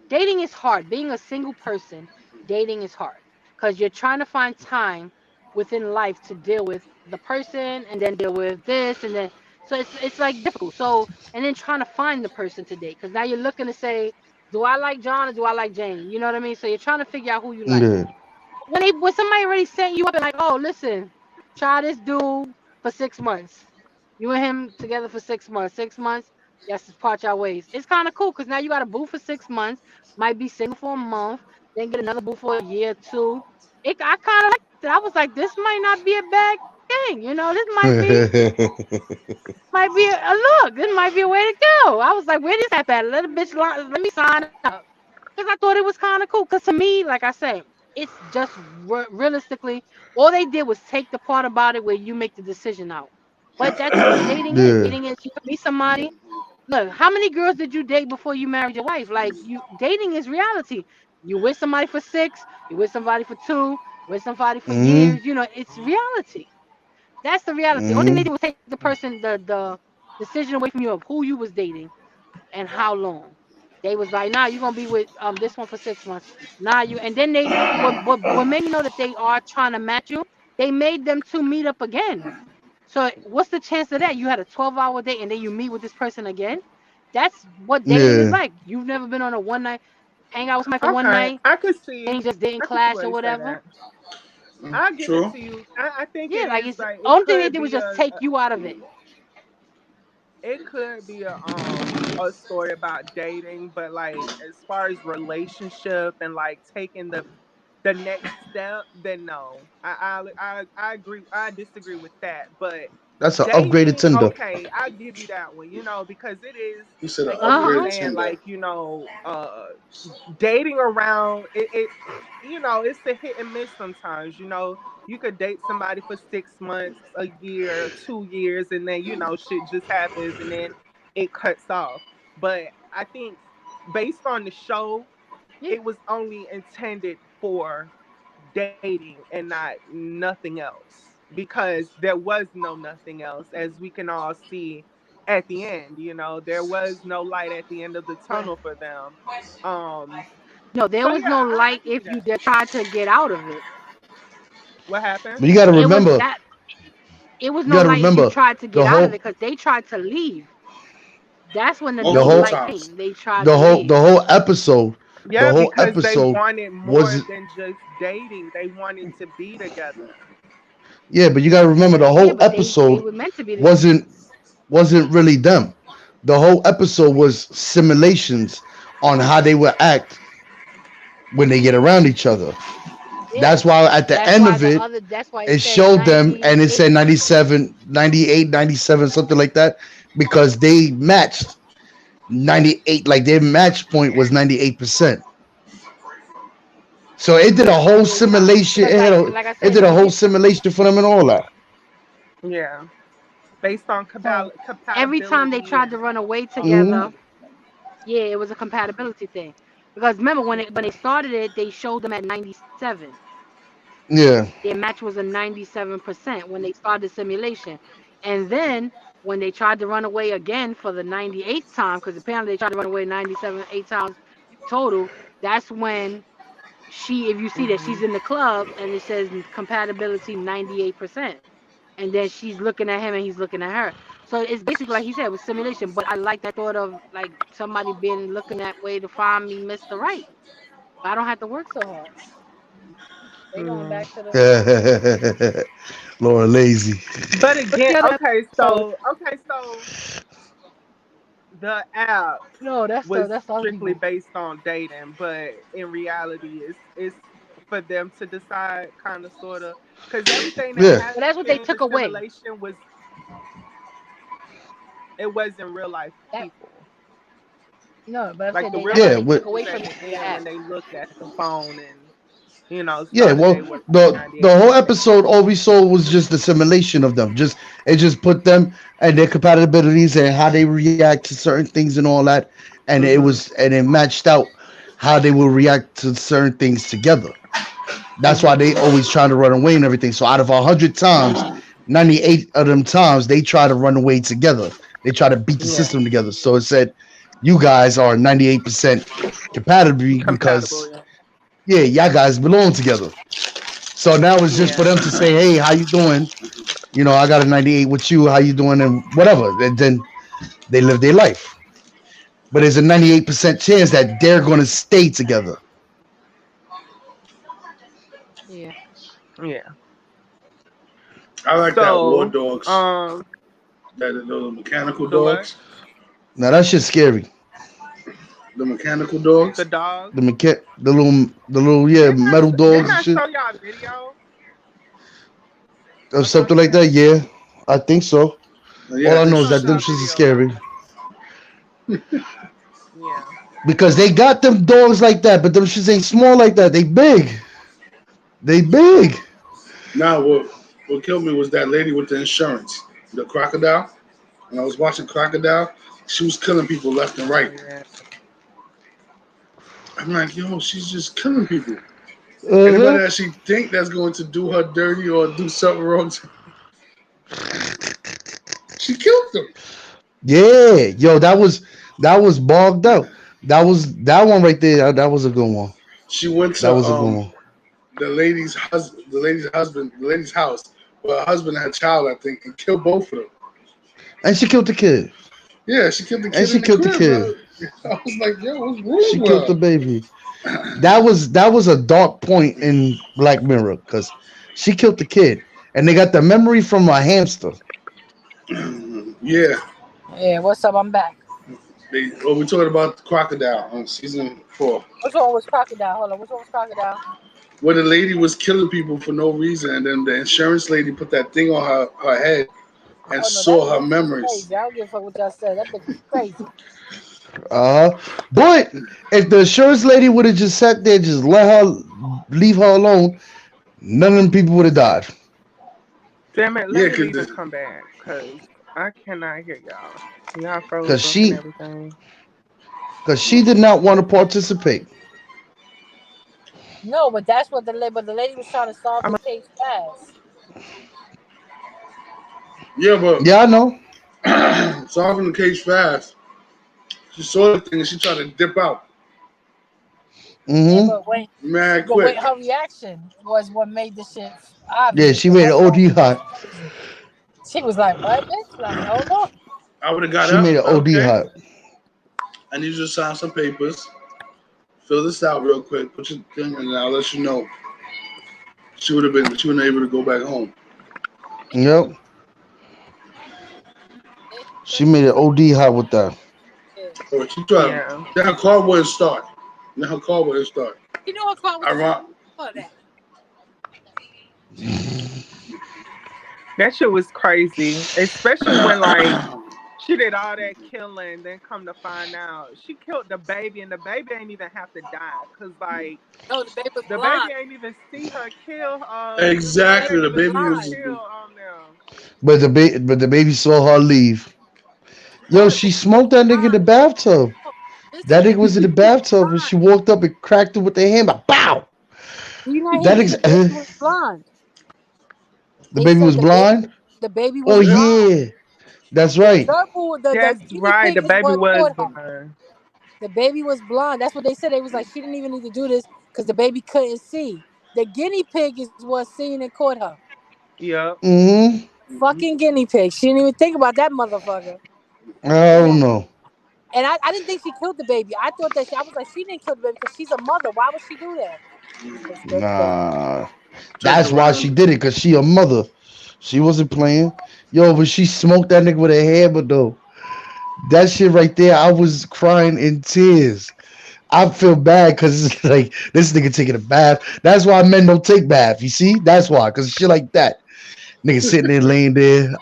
Speaker 1: Dating is hard. Being a single person, dating is hard because you're trying to find time within life to deal with the person and then deal with this and then so it's like difficult. So and then trying to find the person to date because now you're looking to say, do I like John or do I like Jane? You know what I mean? So you're trying to figure out who you like.
Speaker 2: Yeah.
Speaker 1: When somebody already set you up and like, oh listen, try this dude for 6 months. You and him together for 6 months. 6 months, yes, part your ways. It's kind of cool because now you got a boo for 6 months. Might be single for a month, then get another boo for a year or two. I kind of liked it. I was like, this might not be a bad thing. This might be a look. This might be a way to go. I was like, where this app at? Let me sign up because I thought it was kind of cool. Because to me, like I said, it's just realistically, all they did was take the part about it where you make the decision out. But that's what dating is.
Speaker 2: Yeah.
Speaker 1: Dating is you could meet somebody. Look, how many girls did you date before you married your wife? Like dating is reality. You with somebody for 6, you with somebody for 2, with somebody for
Speaker 2: Hmm.
Speaker 1: years. It's reality. That's the reality. Only thing they
Speaker 2: Hmm.
Speaker 1: did was take the person, the decision away from you of who you was dating and how long. They was like, nah, you're gonna be with this one for 6 months. Nah, you and then they what made me know that they are trying to match you, they made them two meet up again. So what's the chance of that? You had a 12-hour date and then you meet with this person again? That's what dating is
Speaker 2: Yeah.
Speaker 1: like. You've never been on a one night hang out with somebody for one
Speaker 4: Okay,
Speaker 1: night, things just didn't
Speaker 4: I could see
Speaker 1: clash
Speaker 4: why
Speaker 1: or
Speaker 4: you say
Speaker 1: whatever.
Speaker 4: that. I give it
Speaker 3: true.
Speaker 4: to you. I think
Speaker 1: Yeah,
Speaker 4: it
Speaker 1: like
Speaker 4: is
Speaker 1: it's
Speaker 4: like
Speaker 1: only thing they did was just take you out of it.
Speaker 4: it could be a story about dating, but like as far as relationship and like taking the next step, then no. I agree. I disagree with that. But
Speaker 2: That's an upgraded
Speaker 4: dating,
Speaker 2: Tinder.
Speaker 4: okay, I give you that one. Because it is
Speaker 3: He said an
Speaker 4: like you were
Speaker 3: upgrade
Speaker 1: Uh-huh.
Speaker 4: saying,
Speaker 3: Tinder.
Speaker 4: like dating around it's a hit and miss sometimes. You could date somebody for 6 months, a year, 2 years, and then shit just happens, and then it cuts off. But I think based on the show,
Speaker 1: Yeah.
Speaker 4: it was only intended for dating and not nothing else, because there was no nothing else, as we can all see at the end. There was no light at the end of the
Speaker 1: Right.
Speaker 4: tunnel for them. Um,
Speaker 1: No, there
Speaker 4: so
Speaker 1: was no
Speaker 4: yeah, I
Speaker 1: light
Speaker 4: can see
Speaker 1: if you
Speaker 4: that.
Speaker 1: tried to get out of it.
Speaker 4: What happened?
Speaker 2: But you got to
Speaker 1: It was
Speaker 2: remember,
Speaker 1: that it was
Speaker 2: you
Speaker 1: no
Speaker 2: got to
Speaker 1: light if you
Speaker 2: remember
Speaker 1: tried to
Speaker 2: the
Speaker 1: get out of
Speaker 2: whole,
Speaker 1: it because they tried to leave. That's when the
Speaker 2: the
Speaker 3: Multiple
Speaker 2: whole,
Speaker 1: light
Speaker 3: times.
Speaker 1: came. They tried
Speaker 2: the
Speaker 1: to
Speaker 2: whole,
Speaker 1: leave.
Speaker 2: the whole episode, the
Speaker 4: Yeah,
Speaker 2: whole
Speaker 4: because they
Speaker 2: episode
Speaker 4: wanted more
Speaker 2: was,
Speaker 4: than just dating. They wanted to be together.
Speaker 2: yeah. But you got to remember, the
Speaker 1: Yeah,
Speaker 2: whole
Speaker 1: but they
Speaker 2: episode
Speaker 1: were meant to be together.
Speaker 2: wasn't wasn't really them. The whole episode was simulations on how they would act when they get around each other.
Speaker 1: Yeah.
Speaker 2: That's why at the
Speaker 1: That's
Speaker 2: end
Speaker 1: why
Speaker 2: of
Speaker 1: the
Speaker 2: it,
Speaker 1: other. That's why it
Speaker 2: it
Speaker 1: said
Speaker 2: showed them and it said
Speaker 1: 98.
Speaker 2: 97, 98, 97, something like that, because they matched 98, like their match point was 98%. So it did a whole
Speaker 1: Yeah,
Speaker 2: simulation.
Speaker 1: because like I
Speaker 2: It
Speaker 1: said,
Speaker 2: did a
Speaker 1: you
Speaker 2: whole
Speaker 1: get
Speaker 2: simulation for them and all that.
Speaker 4: Yeah, based on
Speaker 1: so every time they
Speaker 4: compatibility
Speaker 1: tried to
Speaker 4: and
Speaker 1: run away
Speaker 2: Hmm.
Speaker 1: together, yeah, it was a compatibility thing. Because remember when they started it, they showed them at 97.
Speaker 2: Yeah.
Speaker 1: Their match was a 97% when they started the simulation. And then when they tried to run away again for the 98th time, because apparently they tried to run away 97, 8 times total, that's when if you see that
Speaker 4: hmm
Speaker 1: she's in the club and it says compatibility 98%. And then she's looking at him and he's looking at her. So it's basically like he said, it was simulation. But I like that thought of like somebody being looking that way to find me Mr. Right. I don't have to work so hard. They going
Speaker 4: mm.
Speaker 1: back to the
Speaker 2: Laura Lazy.
Speaker 4: But
Speaker 1: what's
Speaker 4: again,
Speaker 1: the other
Speaker 4: okay,
Speaker 1: episode?
Speaker 4: so the app
Speaker 1: No,
Speaker 4: was
Speaker 1: that's the other
Speaker 4: strictly
Speaker 1: people.
Speaker 4: based on dating, but in reality, it's for them to decide, kind of, sort of, because everything that
Speaker 2: Yeah.
Speaker 1: But that's
Speaker 4: happened
Speaker 1: what they
Speaker 4: in the
Speaker 1: took away.
Speaker 4: simulation it wasn't real life
Speaker 1: That
Speaker 4: people.
Speaker 1: no, but I
Speaker 4: Like
Speaker 1: said
Speaker 4: the
Speaker 1: they
Speaker 4: real
Speaker 1: that's what
Speaker 2: Yeah.
Speaker 4: life
Speaker 1: they
Speaker 2: With,
Speaker 1: took
Speaker 4: people
Speaker 1: away
Speaker 4: was
Speaker 1: from
Speaker 4: at
Speaker 1: it
Speaker 4: the
Speaker 1: in the
Speaker 4: end
Speaker 1: app.
Speaker 4: when they looked at the phone and
Speaker 2: yeah.
Speaker 4: saw that
Speaker 2: Well,
Speaker 4: they were
Speaker 2: the
Speaker 4: ninety
Speaker 2: the
Speaker 4: eight
Speaker 2: whole
Speaker 4: percent.
Speaker 2: episode, all we saw was just the simulation of them. It just put them and their compatibilities and how they react to certain things and all that.
Speaker 4: Mm-hmm.
Speaker 2: And it matched out how they will react to certain things together. That's why they
Speaker 4: Mm-hmm.
Speaker 2: always try to run away and everything. So out of 100 times, 98 of them times they try to run away together. They try to beat the
Speaker 4: Yeah.
Speaker 2: system together. So it said, you guys are 98% compatible
Speaker 4: Compatible.
Speaker 2: because yeah, y'all guys belong together. So now it's just for
Speaker 4: Yeah.
Speaker 2: them to say, hey, how you doing? You know, I got a 98 with you. How you doing? And whatever. And then they live their life. But there's a 98% chance that they're going to stay together.
Speaker 1: Yeah.
Speaker 4: Yeah.
Speaker 3: I like that war
Speaker 4: So,
Speaker 3: dogs. That those mechanical
Speaker 4: the what?
Speaker 3: dogs.
Speaker 2: Now that shit's scary.
Speaker 3: The mechanical
Speaker 4: The
Speaker 3: dogs.
Speaker 4: dogs.
Speaker 2: The little yeah metal
Speaker 4: Didn't
Speaker 2: dogs and
Speaker 4: I
Speaker 2: shit
Speaker 4: show y'all a video
Speaker 2: or
Speaker 4: or
Speaker 2: something like
Speaker 4: something?
Speaker 2: that. Yeah, I think so.
Speaker 3: Yeah,
Speaker 2: All
Speaker 3: I
Speaker 2: I
Speaker 4: I
Speaker 3: think
Speaker 2: know is
Speaker 3: she
Speaker 4: showed
Speaker 2: that them
Speaker 4: y'all a
Speaker 3: said.
Speaker 2: shits are
Speaker 4: video about
Speaker 2: scary
Speaker 4: it. Yeah.
Speaker 2: because they got them dogs like that, but them shits ain't small like that. They big. They big.
Speaker 3: Now what killed me was that lady with the insurance, the crocodile. When I was watching Crocodile, she was killing people left and
Speaker 4: Oh
Speaker 3: right.
Speaker 4: yeah.
Speaker 3: I'm like, yo, she's just killing people. Anybody
Speaker 2: Uh-huh.
Speaker 3: that she think that's going to do her dirty or do something wrong, she killed them.
Speaker 2: Yeah, yo, that was bogged out. That one right there. That was a good one.
Speaker 3: She went
Speaker 2: That
Speaker 3: to
Speaker 2: was a good one.
Speaker 3: the lady's house, where her husband had a child, I think, and killed both of them.
Speaker 2: And she killed the kid.
Speaker 3: Yeah, she killed the
Speaker 2: And
Speaker 3: kid
Speaker 2: she
Speaker 3: in the
Speaker 2: killed the
Speaker 3: crib.
Speaker 2: kid.
Speaker 3: I was like, yo, what's
Speaker 2: She
Speaker 3: wrong
Speaker 2: killed the
Speaker 3: with
Speaker 2: baby. That was a dark point in Black Mirror because she killed the kid, and they got the memory from a hamster.
Speaker 3: her? Yeah,
Speaker 1: Yeah, what's up? I'm back.
Speaker 3: we're talking about the crocodile on season 4,
Speaker 1: Which one was Crocodile? Hold on. Which one was Crocodile?
Speaker 3: where the lady was killing people for no reason, and then the insurance lady put that thing on her head and
Speaker 1: Oh no, that
Speaker 3: saw her
Speaker 1: bitch is
Speaker 3: memories.
Speaker 1: crazy. I don't give a fuck what y'all said. That bitch is crazy.
Speaker 2: But if the insurance lady would have just sat there, just leave her alone, none of them people would have died.
Speaker 4: Damn it! Let
Speaker 3: Yeah,
Speaker 4: me leave and come back, cause I cannot hear y'all. Y'all froze
Speaker 2: Cause
Speaker 4: up and
Speaker 2: she,
Speaker 4: everything.
Speaker 2: cause she did not want to participate.
Speaker 5: No, but that's what the lady was trying to solve the case fast.
Speaker 3: Yeah, but
Speaker 2: Yeah, I know.
Speaker 3: solving the case fast. She saw the thing and she tried to dip out.
Speaker 5: Yeah,
Speaker 2: Mm-hmm.
Speaker 3: Mad
Speaker 5: but
Speaker 3: quick.
Speaker 5: wait, her reaction was what made the shit
Speaker 2: Yeah,
Speaker 5: obvious.
Speaker 2: she
Speaker 5: Because
Speaker 2: made it
Speaker 5: her
Speaker 2: OD
Speaker 5: reaction was
Speaker 2: hot.
Speaker 5: crazy. She was like, "What, bitch? Like, hold on."
Speaker 3: I would have got
Speaker 2: She
Speaker 3: up.
Speaker 2: made it OD
Speaker 3: Okay.
Speaker 2: hot.
Speaker 3: I need you to sign some papers. Fill this out real quick. Put your thing in and I'll let you know. She would have been able to go back home.
Speaker 2: Yep.
Speaker 5: They
Speaker 2: She made it OD hot with that.
Speaker 5: did.
Speaker 3: Or she tried.
Speaker 4: Yeah.
Speaker 3: Then her car wouldn't start. Then her car wouldn't start.
Speaker 5: You know what car was
Speaker 3: I
Speaker 5: stupid
Speaker 3: run.
Speaker 5: for that?
Speaker 4: That shit was crazy. Especially when like she did all that killing, then come to find out she killed the baby, and the baby ain't even have to die. Cause like
Speaker 5: No, the baby was
Speaker 4: the baby
Speaker 5: blind.
Speaker 4: ain't even see her kill the
Speaker 5: The
Speaker 4: baby
Speaker 5: baby
Speaker 3: Exactly.
Speaker 4: ain't
Speaker 3: The
Speaker 5: was
Speaker 4: even
Speaker 3: baby
Speaker 4: see her
Speaker 5: blind.
Speaker 3: was.
Speaker 4: kill on them.
Speaker 2: But the baby saw her leave.
Speaker 5: No,
Speaker 2: Yo,
Speaker 5: the
Speaker 2: she
Speaker 5: baby was
Speaker 2: smoked that nigga in
Speaker 5: blind.
Speaker 2: the bathtub.
Speaker 5: No, listen,
Speaker 2: That
Speaker 5: the
Speaker 2: nigga was in the
Speaker 5: baby was
Speaker 2: bathtub and she
Speaker 5: blind.
Speaker 2: walked up and cracked it with her hammer. Bow!
Speaker 5: Do you not hear
Speaker 2: That
Speaker 5: me? The baby
Speaker 2: nigga,
Speaker 5: was blind.
Speaker 2: the
Speaker 5: They
Speaker 2: baby
Speaker 5: said
Speaker 2: was blind?
Speaker 5: the baby
Speaker 2: Oh
Speaker 5: was
Speaker 4: Yep.
Speaker 5: blind.
Speaker 2: yeah. That's
Speaker 5: The
Speaker 2: right.
Speaker 5: gerbil, the
Speaker 4: That's
Speaker 5: guinea
Speaker 4: right.
Speaker 5: pig
Speaker 4: The
Speaker 5: is
Speaker 4: baby
Speaker 5: what
Speaker 4: was
Speaker 5: caught her.
Speaker 4: blind.
Speaker 5: The baby was blind. That's what they said. They was like, she didn't even need to do this because the baby couldn't see. The guinea pig is what seen and caught her.
Speaker 4: Yep.
Speaker 2: Mm-hmm.
Speaker 5: Fucking guinea pig. She didn't even think about that motherfucker.
Speaker 2: I
Speaker 5: Yeah.
Speaker 2: don't know.
Speaker 5: And I didn't think she killed the baby. I thought that I was like, she didn't kill the baby because she's a mother. Why would she do that? Just killed the baby.
Speaker 2: Nah.
Speaker 3: Turned
Speaker 2: That's why she
Speaker 3: around.
Speaker 2: did it, cause she a mother. She wasn't playing. Yo, but she smoked that nigga with a hammer though. That shit right there, I was crying in tears. I feel bad because it's like this nigga taking a bath. That's why men don't take bath. You see? That's why. Cause shit like that. Nigga sitting there laying there,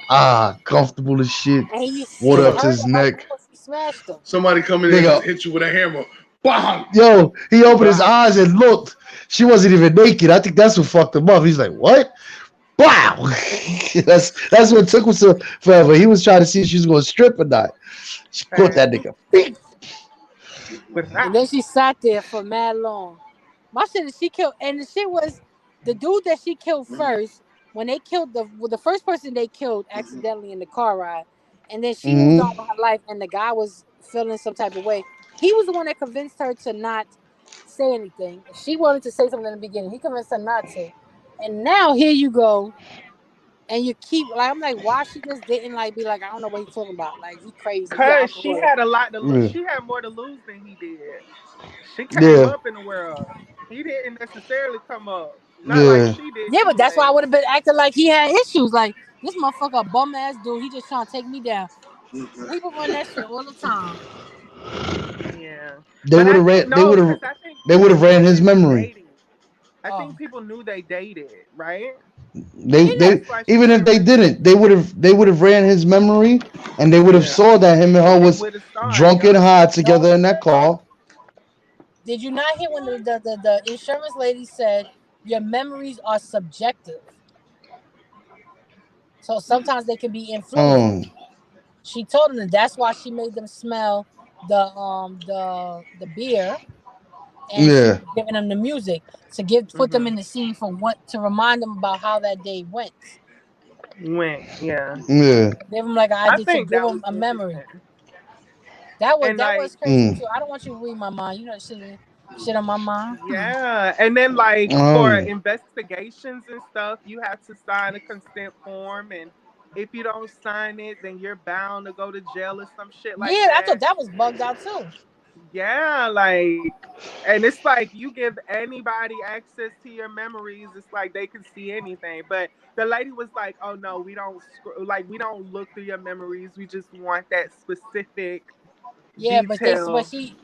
Speaker 2: comfortable as shit.
Speaker 5: And
Speaker 2: Water
Speaker 5: it
Speaker 2: up
Speaker 3: Somebody,
Speaker 2: to
Speaker 5: hurt
Speaker 2: his
Speaker 5: like
Speaker 2: neck.
Speaker 5: before she smashed him.
Speaker 3: somebody come in there and
Speaker 2: Nigga,
Speaker 3: hit you with a hammer. Bang!
Speaker 2: yo, he opened his
Speaker 3: Bang!
Speaker 2: eyes and looked. She wasn't even naked. I think that's what fucked him up. He's like, what? Wow. that's what took him so forever. He was trying to see if she was gonna strip or not. She caught
Speaker 4: Fast.
Speaker 2: that nigga. Beep.
Speaker 5: And then she sat there for mad long. My shit is she killed, and the shit was the dude that she killed first. When they killed the first person they killed accidentally in the car ride, and then she moved on
Speaker 2: Mm-hmm.
Speaker 5: with her life, and the guy was feeling some type of way. He was the one that convinced her to not say anything. She wanted to say something in the beginning. He convinced her not to, and now here you go, and you keep like I'm like, why she just didn't like be like I don't know what he's talking about. Like he crazy, he
Speaker 4: Cause
Speaker 5: out the
Speaker 4: she
Speaker 5: world.
Speaker 4: had a lot to lose.
Speaker 2: Yeah.
Speaker 4: She had more to lose than he did. She came
Speaker 2: Yeah.
Speaker 4: up in the world. He didn't necessarily come up. Not like
Speaker 2: Yeah.
Speaker 4: she did
Speaker 5: Yeah, but that's why I
Speaker 4: anyway.
Speaker 5: would have been acting like he had issues. Like this motherfucker, a bum ass dude. He just trying to take me down. He would run that shit all the time.
Speaker 4: Yeah.
Speaker 2: They
Speaker 4: But
Speaker 2: would
Speaker 4: I
Speaker 2: have
Speaker 4: think
Speaker 2: ran. They
Speaker 4: no,
Speaker 2: would
Speaker 4: because
Speaker 2: have.
Speaker 4: I think
Speaker 2: They would
Speaker 4: people
Speaker 2: have ran
Speaker 4: knew
Speaker 2: his
Speaker 4: they was
Speaker 2: memory.
Speaker 4: dating. I think
Speaker 5: Oh,
Speaker 4: people knew they dated, right?
Speaker 5: yeah.
Speaker 2: They
Speaker 4: That's why she
Speaker 2: even if
Speaker 4: didn't
Speaker 2: they
Speaker 4: really.
Speaker 2: didn't, they would have ran his memory, and they would have
Speaker 4: Yeah.
Speaker 2: saw that him and her
Speaker 4: And they
Speaker 2: was
Speaker 4: would have saw it.
Speaker 2: drunk and
Speaker 4: Yup.
Speaker 2: high
Speaker 5: No,
Speaker 2: together in that car.
Speaker 5: did you not hear when the insurance lady said your memories are subjective? So sometimes they can be influenced.
Speaker 2: Um.
Speaker 5: She told him that that's why she made them smell the beer, and she
Speaker 2: Yeah.
Speaker 5: was giving them the music to give put them
Speaker 4: Mhm.
Speaker 5: in the scene for what to remind them about how that day went.
Speaker 4: Went. Yeah.
Speaker 2: Yeah.
Speaker 5: Give them like an
Speaker 4: I
Speaker 5: idea to
Speaker 4: think
Speaker 5: give
Speaker 4: that was
Speaker 5: them a memory.
Speaker 4: interesting. And
Speaker 5: That
Speaker 4: like
Speaker 5: was crazy
Speaker 2: Mm.
Speaker 5: too. I don't want you to read my mind. You know shit on my mind.
Speaker 4: yeah, and then like for
Speaker 2: Um.
Speaker 4: investigations and stuff, you have to sign a consent form, and if you don't sign it, then you're bound to go to jail or some shit like
Speaker 5: Yeah, I thought
Speaker 4: that.
Speaker 5: that was bugged out too.
Speaker 4: Yeah, like, and it's like you give anybody access to your memories. It's like they can see anything. But the lady was like, "Oh no, we don't we don't look through your memories. We just want that specific
Speaker 5: Yeah, but
Speaker 4: detail
Speaker 5: she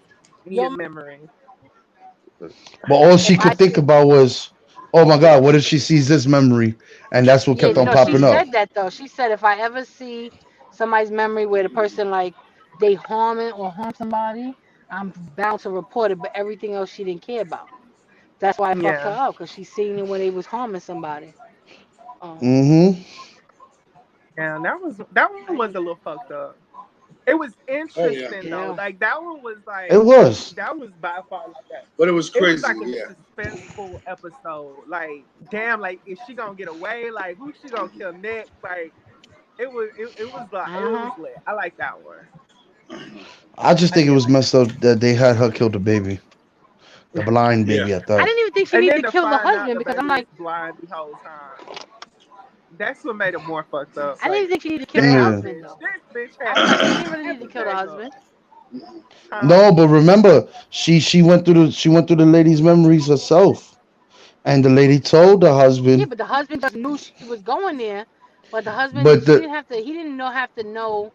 Speaker 4: in your
Speaker 5: your
Speaker 4: memory."
Speaker 2: But all
Speaker 5: if
Speaker 2: she
Speaker 5: I
Speaker 2: could think about was, oh my God, what if she sees this memory? And that's what
Speaker 1: Yeah,
Speaker 2: kept on
Speaker 1: no, she
Speaker 2: popping up.
Speaker 1: said that though. She said if I ever see somebody's memory where the person like they harming or harm somebody, I'm bound to report it. But everything else she didn't care about. That's why it fucked her
Speaker 4: Yeah.
Speaker 1: up because she seen it when they was harming somebody. Um,
Speaker 2: Mm-hmm.
Speaker 4: Yeah, that one was a little fucked up. It was
Speaker 3: Oh yeah.
Speaker 4: interesting though.
Speaker 1: Yeah.
Speaker 4: Like that one was
Speaker 2: It
Speaker 4: like
Speaker 2: was.
Speaker 4: that was by far like that.
Speaker 3: But it was
Speaker 4: It was
Speaker 3: crazy.
Speaker 4: like a
Speaker 3: Yeah.
Speaker 4: suspenseful episode. Like, damn, like is she gonna get away? Like who's she gonna kill next? Like it was
Speaker 1: Uh-huh.
Speaker 4: lit. I like that one.
Speaker 2: I just
Speaker 4: I
Speaker 2: think it
Speaker 4: did
Speaker 2: was
Speaker 4: like
Speaker 2: messed up that they had her kill the baby, the blind
Speaker 3: Yeah.
Speaker 2: baby at
Speaker 1: I
Speaker 2: that.
Speaker 1: didn't even think she
Speaker 4: and
Speaker 1: needed
Speaker 4: then
Speaker 1: to
Speaker 4: to
Speaker 1: kill the
Speaker 4: find out
Speaker 1: husband
Speaker 4: the
Speaker 1: because I'm
Speaker 4: baby
Speaker 1: like,
Speaker 4: was blind the whole time. That's what made it more fucked up.
Speaker 1: I didn't
Speaker 4: Like,
Speaker 1: even think she needed to kill the
Speaker 4: damn
Speaker 2: Yeah.
Speaker 1: husband
Speaker 4: bitch,
Speaker 1: though.
Speaker 4: this bitch
Speaker 1: I
Speaker 4: had
Speaker 1: was
Speaker 4: her
Speaker 1: like, she didn't really need to kill the
Speaker 4: everything up.
Speaker 1: husband.
Speaker 4: Huh?
Speaker 2: No, but remember, she went through the lady's memories herself, and the lady told the
Speaker 1: Yeah,
Speaker 2: husband,
Speaker 1: but the husband just knew she was going there. But the husband,
Speaker 2: but
Speaker 1: she
Speaker 2: the
Speaker 1: didn't have to. He didn't know have to know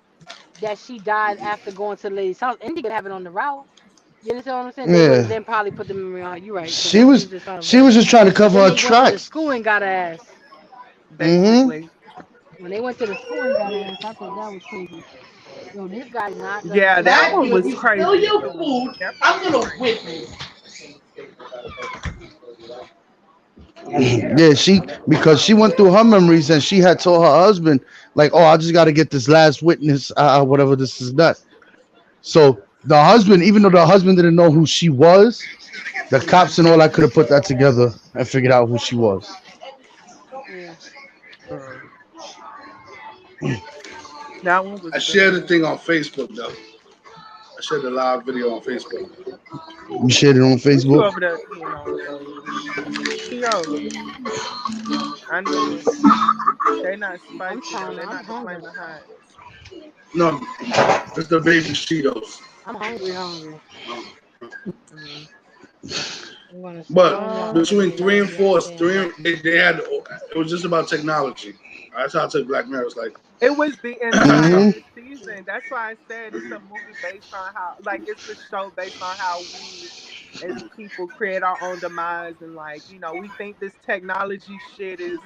Speaker 1: that she died after going to the lady's house. Anything could happen on the route. You understand what I'm saying? They would have
Speaker 2: yeah,
Speaker 1: then probably put the memory on her. You right? Because
Speaker 2: she
Speaker 1: that's she
Speaker 2: was
Speaker 1: was just trying to
Speaker 2: she
Speaker 1: avoid
Speaker 2: was
Speaker 1: that.
Speaker 2: just trying to
Speaker 1: But
Speaker 2: cover
Speaker 1: then
Speaker 2: her
Speaker 1: they went to the
Speaker 2: tracks.
Speaker 1: school and got her ass.
Speaker 2: Hmm.
Speaker 4: Basically.
Speaker 1: When they went to the school and got her ass, I thought that was crazy. Yo, this guy's not gonna
Speaker 4: Yeah,
Speaker 1: sit
Speaker 4: that
Speaker 1: down.
Speaker 4: one
Speaker 2: Matthew, if
Speaker 4: was
Speaker 2: you spill
Speaker 4: crazy
Speaker 2: your
Speaker 4: too.
Speaker 2: food, I'm
Speaker 4: Definitely
Speaker 2: gonna
Speaker 4: crazy.
Speaker 2: whip you. Yeah, she because she went through her memories and she had told her husband like, "Oh, I just got to get this last witness, whatever this is not." So the husband, even though the husband didn't know who she was, the cops and all that could have put that together and figured out who she was.
Speaker 1: Yeah.
Speaker 4: Mm. That one was
Speaker 3: I shared the
Speaker 4: good.
Speaker 3: thing on Facebook though. I shared the live video on Facebook.
Speaker 2: You shared it on
Speaker 4: What you
Speaker 2: Facebook.
Speaker 4: over there eating on, Joey? Yo, I knew it. They not
Speaker 1: I'm
Speaker 4: spicy though.
Speaker 1: trying.
Speaker 4: They're
Speaker 1: I'm
Speaker 4: not the
Speaker 1: hungry.
Speaker 4: flaming hots.
Speaker 3: No, it's the baby Cheetos.
Speaker 1: I'm hungry. Hungry.
Speaker 4: Mm.
Speaker 1: I'm gonna
Speaker 3: But
Speaker 1: storm out and
Speaker 3: between
Speaker 1: then
Speaker 3: three
Speaker 1: that'll
Speaker 3: and
Speaker 1: be our
Speaker 3: four,
Speaker 1: stand up.
Speaker 3: they had it was just about technology. That's how I took Black Mirror. It's like
Speaker 4: It was the
Speaker 3: technology.
Speaker 4: entire season. That's why I said it's a movie based on how, like, it's a show based on how we as people create our own demise. And, like, we think this technology shit is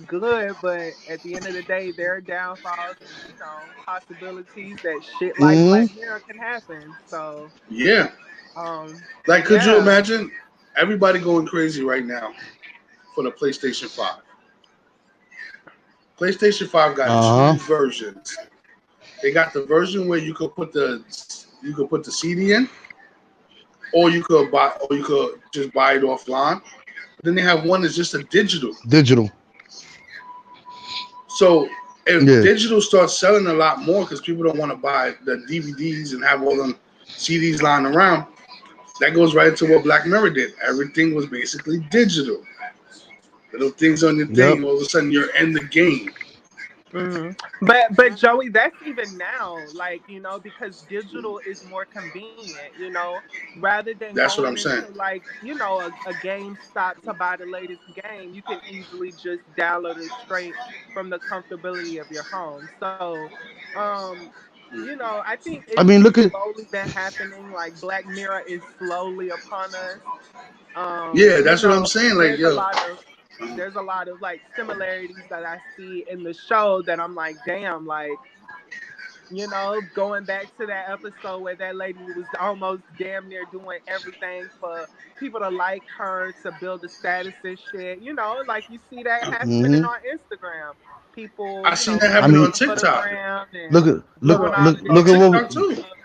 Speaker 4: good, but at the end of the day, there are downfalls and, possibilities that shit like
Speaker 2: Hmm.
Speaker 4: Black Mirror can happen. So,
Speaker 3: Yeah. Like, could you
Speaker 4: yeah.
Speaker 3: imagine everybody going crazy right now for the PlayStation 5? PlayStation 5 got
Speaker 2: Uh
Speaker 3: two
Speaker 2: huh.
Speaker 3: versions. They got the version where you could put the CD in, or you could just buy it offline. But then they have one that's just a digital.
Speaker 2: Digital.
Speaker 3: So if
Speaker 2: Yeah.
Speaker 3: digital starts selling a lot more because people don't want to buy the DVDs and have all them CDs lying around, that goes right into what Black Mirror did. Everything was basically digital. Little things on your
Speaker 2: Yep.
Speaker 3: thing, all of a sudden you're in the game.
Speaker 4: hmm But Joey, that's even now, like, because digital is more convenient, rather than
Speaker 3: That's what
Speaker 4: going
Speaker 3: I'm saying.
Speaker 4: into like, a GameStop to buy the latest game, you can easily just download it straight from the comfortability of your home. So, I think
Speaker 2: I
Speaker 4: it's
Speaker 2: mean, look at.
Speaker 4: slowly been happening. Like Black Mirror is slowly upon us.
Speaker 3: Yeah, that's what I'm saying. Like,
Speaker 4: There's a
Speaker 3: yo,
Speaker 4: lot of like similarities that I see in the show that I'm like, damn, like, going back to that episode where that lady was almost damn near doing everything for people to like her to build a status and shit. Like you see that happening
Speaker 2: Hmm.
Speaker 4: on Instagram. People,
Speaker 3: I seen that
Speaker 2: I
Speaker 3: happen
Speaker 2: mean,
Speaker 3: on
Speaker 4: posting for the
Speaker 3: TikTok.
Speaker 4: gram
Speaker 2: look
Speaker 4: and
Speaker 2: at
Speaker 3: No,
Speaker 4: doing all of this
Speaker 3: on
Speaker 2: look at
Speaker 4: extra
Speaker 3: TikTok
Speaker 2: what
Speaker 3: too.
Speaker 4: stuff.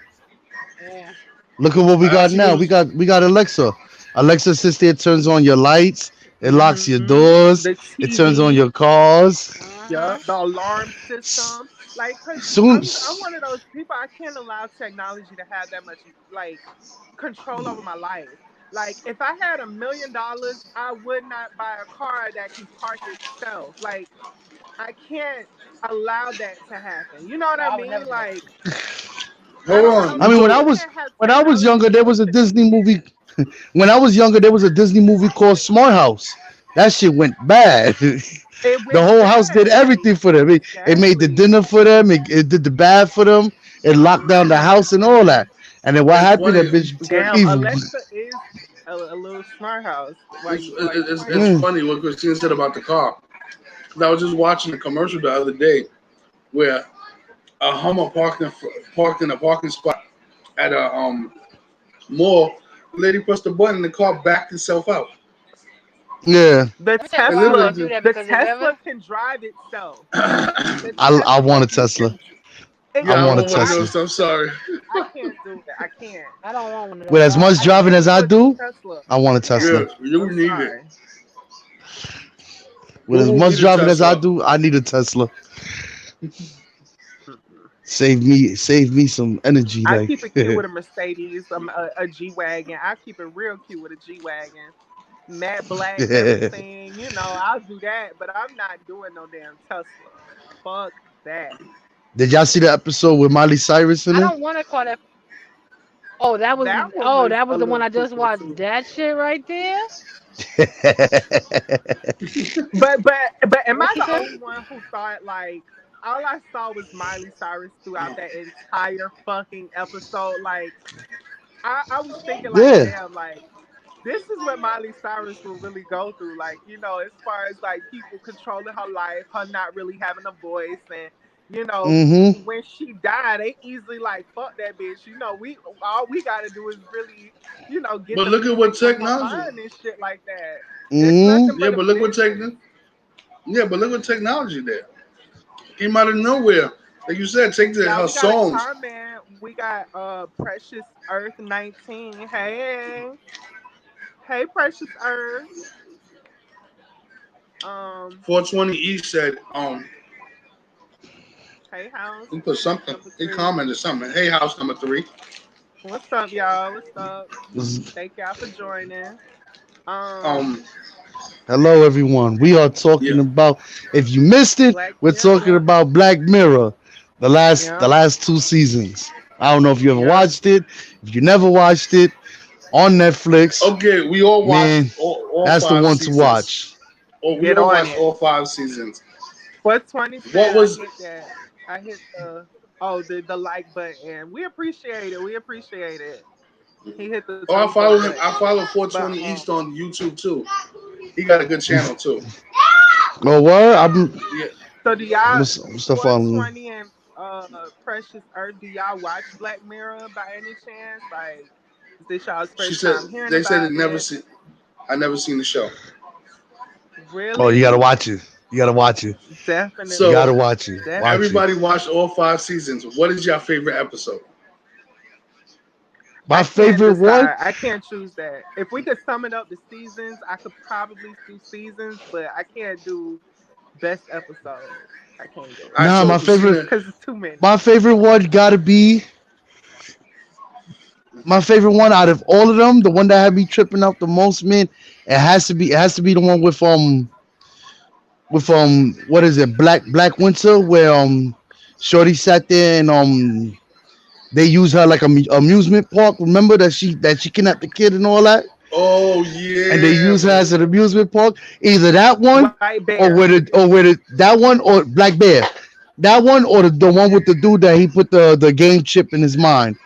Speaker 1: Yeah.
Speaker 2: look at what we
Speaker 3: I
Speaker 2: got
Speaker 3: seen it
Speaker 2: now.
Speaker 3: was.
Speaker 2: We got Alexa. Alexa sits there, turns on your lights, it locks your doors,
Speaker 4: The
Speaker 2: it turns on
Speaker 4: TV.
Speaker 2: your cars.
Speaker 4: Yeah,
Speaker 1: Uh-huh.
Speaker 4: the alarm
Speaker 2: S-
Speaker 4: system. Like, cause
Speaker 2: Soon,
Speaker 4: I'm one of those people. I can't allow technology to have that much like control over my life. Like, if I had $1 million, I would not buy a car that can park itself. Like, I can't allow that to happen. You know what
Speaker 5: No,
Speaker 4: I
Speaker 5: I would
Speaker 4: mean?
Speaker 5: never do that.
Speaker 4: Like,
Speaker 3: Hold
Speaker 4: I
Speaker 3: on.
Speaker 4: don't
Speaker 2: I
Speaker 3: You
Speaker 4: know.
Speaker 2: mean,
Speaker 3: told.
Speaker 4: I can't have
Speaker 2: when I was
Speaker 4: technology
Speaker 2: younger, there was a
Speaker 4: limiting me.
Speaker 2: Disney movie. When I was younger, there was a Disney movie called Smart House. That shit went bad.
Speaker 4: It
Speaker 2: The
Speaker 4: went
Speaker 2: whole house
Speaker 4: bad.
Speaker 2: did
Speaker 4: Like,
Speaker 2: everything for them. It made the
Speaker 4: exactly.
Speaker 2: dinner for them. It did the bath for them. It locked down the
Speaker 4: hmm
Speaker 2: house and all that. And then what
Speaker 3: It's
Speaker 2: happened?
Speaker 3: funny.
Speaker 2: That bitch turned
Speaker 4: Damn,
Speaker 2: evil.
Speaker 4: Alexa is a little smart house. While
Speaker 3: It's,
Speaker 4: you while you
Speaker 3: it's,
Speaker 4: playing.
Speaker 3: it's
Speaker 2: Mm,
Speaker 3: funny what Christine said about the car. 'Cause I was just watching a commercial the other day where a Hummer parked in a parking spot at a mall. The lady pressed the button, the car backed itself out.
Speaker 2: yeah,
Speaker 4: The
Speaker 1: Let me tell you
Speaker 3: It
Speaker 1: why I
Speaker 3: literally
Speaker 1: wouldn't
Speaker 4: Tesla,
Speaker 1: do
Speaker 3: just.
Speaker 1: that
Speaker 4: the
Speaker 1: because if
Speaker 4: Tesla
Speaker 1: ever
Speaker 4: can drive itself. The
Speaker 2: I want
Speaker 4: Tesla
Speaker 2: a Tesla. I
Speaker 3: Yeah, I
Speaker 2: want a
Speaker 3: want one of
Speaker 2: Tesla.
Speaker 3: those. I'm sorry.
Speaker 4: I can't do it. I can't.
Speaker 5: I don't want one of
Speaker 2: With
Speaker 5: those.
Speaker 2: as much
Speaker 4: I
Speaker 2: driving
Speaker 4: can't
Speaker 2: as
Speaker 4: do
Speaker 2: I
Speaker 4: a
Speaker 2: do,
Speaker 4: Tesla.
Speaker 2: I want a
Speaker 3: Yeah,
Speaker 2: Tesla.
Speaker 3: you
Speaker 4: I'm
Speaker 3: need it.
Speaker 4: sorry.
Speaker 2: With
Speaker 3: Who
Speaker 2: as
Speaker 3: will
Speaker 2: much
Speaker 3: need a
Speaker 2: driving as I
Speaker 3: Tesla?
Speaker 2: do, I need a Tesla.
Speaker 4: Mm-mm.
Speaker 2: Save me some energy.
Speaker 4: I
Speaker 2: Like
Speaker 4: keep it cute with a Mercedes, a G wagon. I keep it real cute with a G wagon, matte black, everything. You know, I'll do that, but I'm not doing no damn Tesla. Fuck that.
Speaker 2: did y'all see the episode with Miley Cyrus in
Speaker 5: I
Speaker 2: it?
Speaker 5: don't want to call that. Oh, that was
Speaker 4: That one
Speaker 5: oh,
Speaker 4: was
Speaker 5: that
Speaker 4: a
Speaker 5: was the one
Speaker 4: little
Speaker 5: I just
Speaker 4: cuckoo
Speaker 5: watched.
Speaker 4: too.
Speaker 5: That shit right there.
Speaker 4: But am
Speaker 5: What
Speaker 4: I
Speaker 5: she
Speaker 4: the
Speaker 5: say?
Speaker 4: only one who thought like all I saw was Miley Cyrus throughout that entire fucking episode? Like I was thinking like,
Speaker 2: Yeah.
Speaker 4: damn, like this is what Miley Cyrus will really go through. Like, you know, as far as like people controlling her life, her not really having a voice, and you know,
Speaker 2: Mm-hmm.
Speaker 4: when she died, they easily like fuck that bitch. You know, we all we gotta do is really, you know, get
Speaker 3: But
Speaker 4: the
Speaker 3: look at what
Speaker 4: music from her
Speaker 3: technology.
Speaker 4: mind and shit like that. It's
Speaker 2: Mm-hmm.
Speaker 4: nothing
Speaker 3: Yeah,
Speaker 4: but a
Speaker 3: but look what
Speaker 4: business.
Speaker 3: technology. Yeah, but look what technology there. Came out of nowhere. Like you said, take
Speaker 4: Y'all,
Speaker 3: her
Speaker 4: we got a
Speaker 3: songs.
Speaker 4: comment. We got Precious Earth 19. Hey. Hey Precious Earth. Um
Speaker 3: 420 East said,
Speaker 4: hey House
Speaker 3: he put something.
Speaker 4: number
Speaker 3: He
Speaker 4: 3.
Speaker 3: commented something. Hey, house number 3.
Speaker 4: What's up, y'all? What's up? Thank y'all for joining. Um,
Speaker 3: Um,
Speaker 2: Hello, everyone. We are
Speaker 3: yeah.
Speaker 2: talking about. If you missed it,
Speaker 4: Black
Speaker 2: we're talking
Speaker 4: Mirror.
Speaker 2: about Black Mirror, the
Speaker 4: Yeah,
Speaker 2: last two seasons. I don't know if you ever
Speaker 4: yeah.
Speaker 2: watched it. If you never watched it on Netflix,
Speaker 3: Okay, we all watched
Speaker 2: man,
Speaker 3: all
Speaker 2: that's the
Speaker 3: five
Speaker 2: one to
Speaker 3: seasons.
Speaker 2: watch.
Speaker 3: Oh, we
Speaker 4: Get
Speaker 3: all
Speaker 4: on
Speaker 3: watched
Speaker 4: it.
Speaker 3: all 5 seasons.
Speaker 4: 420
Speaker 3: What
Speaker 4: said I
Speaker 3: was?
Speaker 4: hit that. I hit the the like button. We appreciate it. We appreciate it. He hit the
Speaker 3: Oh, I
Speaker 4: thumbs up
Speaker 3: follow him. I
Speaker 4: button.
Speaker 3: follow
Speaker 4: But
Speaker 3: 420 East on YouTube too. He got a good channel too.
Speaker 2: Oh, word? I'm,
Speaker 3: Yeah.
Speaker 4: so do y'all
Speaker 2: I'm still following.
Speaker 4: 420 and Precious Earth, do y'all watch Black Mirror by any chance? Like, is this y'all's
Speaker 3: She
Speaker 4: first
Speaker 3: said
Speaker 4: time hearing
Speaker 3: they said it
Speaker 4: about
Speaker 3: never
Speaker 4: it?
Speaker 3: see. I never seen the show.
Speaker 2: Oh, you
Speaker 4: Really?
Speaker 2: gotta watch it. You gotta watch it. You
Speaker 4: Definitely.
Speaker 2: gotta
Speaker 3: So
Speaker 2: watch it. Watch it.
Speaker 3: everybody
Speaker 4: Definitely.
Speaker 3: watched all 5 seasons. What is your favorite episode?
Speaker 2: My
Speaker 4: I can't
Speaker 2: favorite one.
Speaker 4: decide. I can't choose that. If we could sum it up to seasons, I could probably do seasons, but I can't do best episode. I can't do
Speaker 3: All right,
Speaker 4: it
Speaker 2: Nah,
Speaker 3: so
Speaker 2: my favorite.
Speaker 3: Christina.
Speaker 4: because it's too many.
Speaker 2: My favorite one gotta be. My favorite one out of all of them, the one that had me tripping out the most, man. It has to be. It has to be the one with what is it, Black Winter, where Shorty sat there and they use her like a amusement park. Remember that she kidnapped the kid and all that,
Speaker 3: Oh
Speaker 2: and they
Speaker 3: yeah,
Speaker 2: use her as an amusement park. Either that one
Speaker 4: White Bear.
Speaker 2: or where the that one or Black Bear, that one or the one with the dude that he put the game chip in his mind,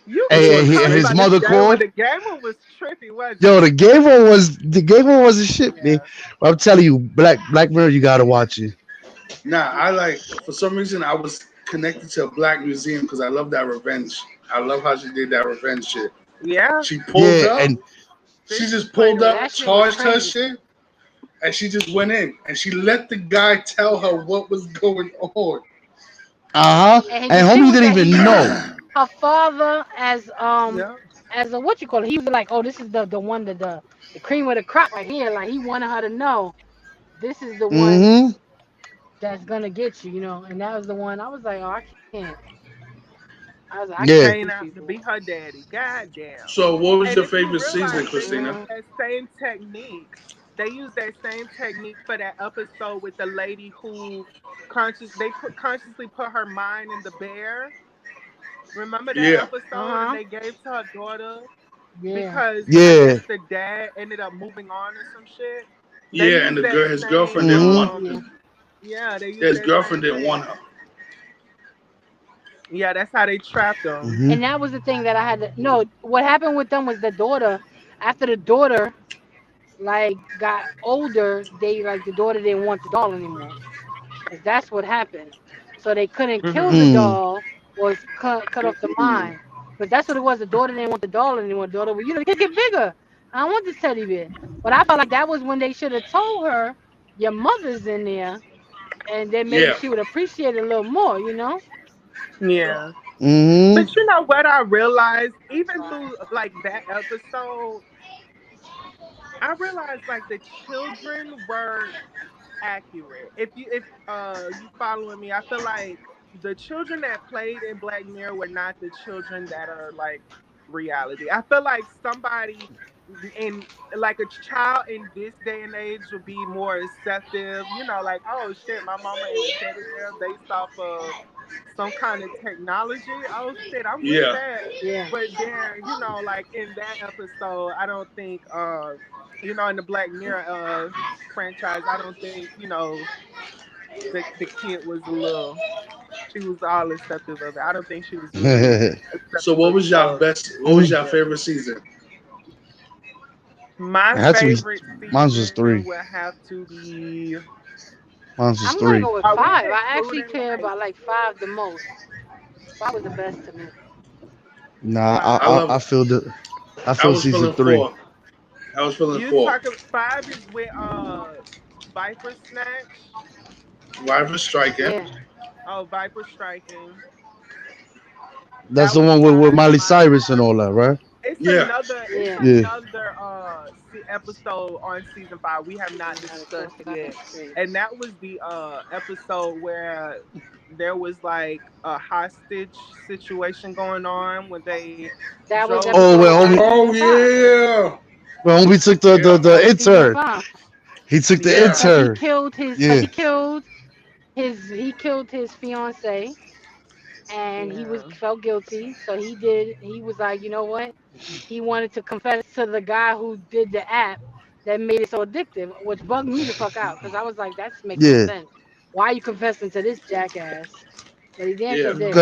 Speaker 4: You
Speaker 3: which
Speaker 4: keep
Speaker 3: one? The
Speaker 2: and
Speaker 4: talking
Speaker 2: his
Speaker 4: about
Speaker 3: game?
Speaker 4: this
Speaker 2: mother
Speaker 4: game when
Speaker 2: called.
Speaker 4: the game one was trippy, wasn't
Speaker 2: Yo,
Speaker 4: it?
Speaker 2: the game one was a shit, man.
Speaker 4: Yeah.
Speaker 2: But I'm telling you, Black Mirror, you gotta watch it.
Speaker 3: Nah, I like. For some reason, I was connected to a black museum because I love that revenge. I love how she did that revenge shit.
Speaker 4: Yeah.
Speaker 3: She pulled
Speaker 2: Yeah,
Speaker 3: up.
Speaker 2: and
Speaker 3: She
Speaker 4: She
Speaker 3: just
Speaker 4: played
Speaker 3: pulled
Speaker 4: a
Speaker 3: up,
Speaker 5: That
Speaker 4: role.
Speaker 5: shit was
Speaker 3: charged her
Speaker 5: crazy.
Speaker 3: shit, and she just went in. And she let the guy tell her what was going on.
Speaker 5: And the
Speaker 2: and
Speaker 5: thing
Speaker 2: homie
Speaker 5: was
Speaker 2: didn't
Speaker 5: that he
Speaker 2: even
Speaker 5: used
Speaker 2: know.
Speaker 3: Yeah,
Speaker 5: her father
Speaker 4: Yeah.
Speaker 5: as a what you call it. He was like, oh, this is the one that the cream of the crop right here. Like he wanted her to know this is the one
Speaker 2: Mm-hmm.
Speaker 5: that's gonna get you, you know. And that was the one. I was like, oh, I can't. I was like, I can't with
Speaker 2: Yeah.
Speaker 5: these
Speaker 4: Paying out to
Speaker 5: people.
Speaker 4: be her daddy. God damn.
Speaker 3: so, what was
Speaker 4: And
Speaker 3: your
Speaker 4: if you
Speaker 3: favorite season,
Speaker 4: realize they
Speaker 3: Christina?
Speaker 4: use that same technique, they use that same technique for that episode with the lady who consciously put her mind in the bear. Remember that
Speaker 3: Yeah,
Speaker 5: Uh
Speaker 4: episode and
Speaker 5: huh.
Speaker 4: they gave to her daughter
Speaker 5: Yeah.
Speaker 4: because I
Speaker 2: Yeah.
Speaker 4: guess the dad ended up moving on or some shit. They
Speaker 3: yeah,
Speaker 4: use
Speaker 3: and
Speaker 4: that
Speaker 3: his girlfriend
Speaker 4: same
Speaker 3: didn't
Speaker 2: Mm-hmm.
Speaker 3: want.
Speaker 5: Yeah.
Speaker 4: yeah, they use
Speaker 3: Yeah, his
Speaker 4: that
Speaker 3: girlfriend
Speaker 4: same
Speaker 3: didn't want
Speaker 4: thing.
Speaker 3: her.
Speaker 4: Yeah, that's how they trapped them.
Speaker 2: Mm-hmm.
Speaker 5: And that was the thing that I had to no. What happened with them was the daughter. After the daughter like got older, they like the daughter didn't want the doll anymore. Cause that's what happened. So they couldn't kill
Speaker 4: Hmm.
Speaker 5: the
Speaker 2: Mm.
Speaker 5: doll or cut off the mind. But that's what it was. The daughter didn't want the doll anymore. The daughter, you know, the kids get bigger. I don't want this teddy bear. But I felt like that was when they should have told her your mother's in there
Speaker 1: and then maybe
Speaker 3: Yeah.
Speaker 1: she would appreciate it a little more, you know.
Speaker 4: Yeah.
Speaker 2: Mm-hmm.
Speaker 4: But you know what I realized, even through like that episode, I realized like the children were accurate. If you following me, I feel like the children that played in Black Mirror were not the children that are like reality. I feel like somebody in like a child in this day and age would be more acceptive, like, oh shit, my mama in a teddy bear based off of some kind of technology. Oh shit, I'm with
Speaker 3: Yeah.
Speaker 4: that.
Speaker 1: Yeah.
Speaker 4: But then, like in that episode, I don't think in the Black Mirror franchise, I don't think, the kid was a little, she was all acceptive of it. I don't think she was really
Speaker 3: So
Speaker 4: acceptive
Speaker 3: what
Speaker 4: of
Speaker 3: was y'all
Speaker 4: the
Speaker 3: best? What was
Speaker 2: Mm.
Speaker 3: your
Speaker 4: relationship.
Speaker 3: favorite season?
Speaker 4: My
Speaker 2: It had to be.
Speaker 4: favorite
Speaker 2: Mine was
Speaker 4: season
Speaker 2: three.
Speaker 4: would have to be.
Speaker 2: Mine was
Speaker 1: I'm gonna
Speaker 2: three.
Speaker 1: go with
Speaker 4: Are we
Speaker 1: 5. I actually
Speaker 4: including
Speaker 1: care
Speaker 4: like
Speaker 1: about like 5 the most. 5 was the best to me.
Speaker 2: Nah,
Speaker 3: I
Speaker 4: five?
Speaker 3: love.
Speaker 2: I feel the. I
Speaker 3: I
Speaker 2: feel
Speaker 3: was
Speaker 2: season
Speaker 3: feeling
Speaker 2: three.
Speaker 3: 4. I was feeling
Speaker 4: You
Speaker 3: 4.
Speaker 4: talking five is with Viper Snatch?
Speaker 3: Rival striking.
Speaker 1: Yeah.
Speaker 4: Oh, Viper Striking.
Speaker 2: That's
Speaker 4: That
Speaker 2: the
Speaker 4: was
Speaker 2: one with
Speaker 4: five on
Speaker 2: Miley
Speaker 4: my
Speaker 2: Cyrus
Speaker 4: list.
Speaker 2: and all that, right?
Speaker 4: It's
Speaker 3: Yeah.
Speaker 4: another. It's
Speaker 1: Yeah.
Speaker 2: Yeah.
Speaker 4: another episode on season 5 we have not
Speaker 1: Gotta cross
Speaker 4: discussed
Speaker 1: the goddamn
Speaker 4: yet,
Speaker 1: street.
Speaker 4: and that was the episode where there was like a hostage situation going on when they
Speaker 1: That was
Speaker 4: drove
Speaker 2: Oh,
Speaker 1: episode
Speaker 2: well, homie,
Speaker 3: Oh
Speaker 1: season 5.
Speaker 3: yeah.
Speaker 2: took
Speaker 3: Yeah.
Speaker 1: That
Speaker 2: the
Speaker 1: was season
Speaker 2: intern.
Speaker 1: 5.
Speaker 2: He took the
Speaker 3: Yeah.
Speaker 1: Because
Speaker 2: intern. Yeah.
Speaker 1: he killed his fiance, and he was
Speaker 4: Yeah.
Speaker 1: felt guilty. So he was like, you know what? He wanted to confess to the guy who did the app that made it so addictive, which bugged me the fuck out because I was like, that makes no
Speaker 2: Yeah.
Speaker 1: sense. Why are you confessing to this jackass? But he damn sure
Speaker 3: Yeah.
Speaker 1: did.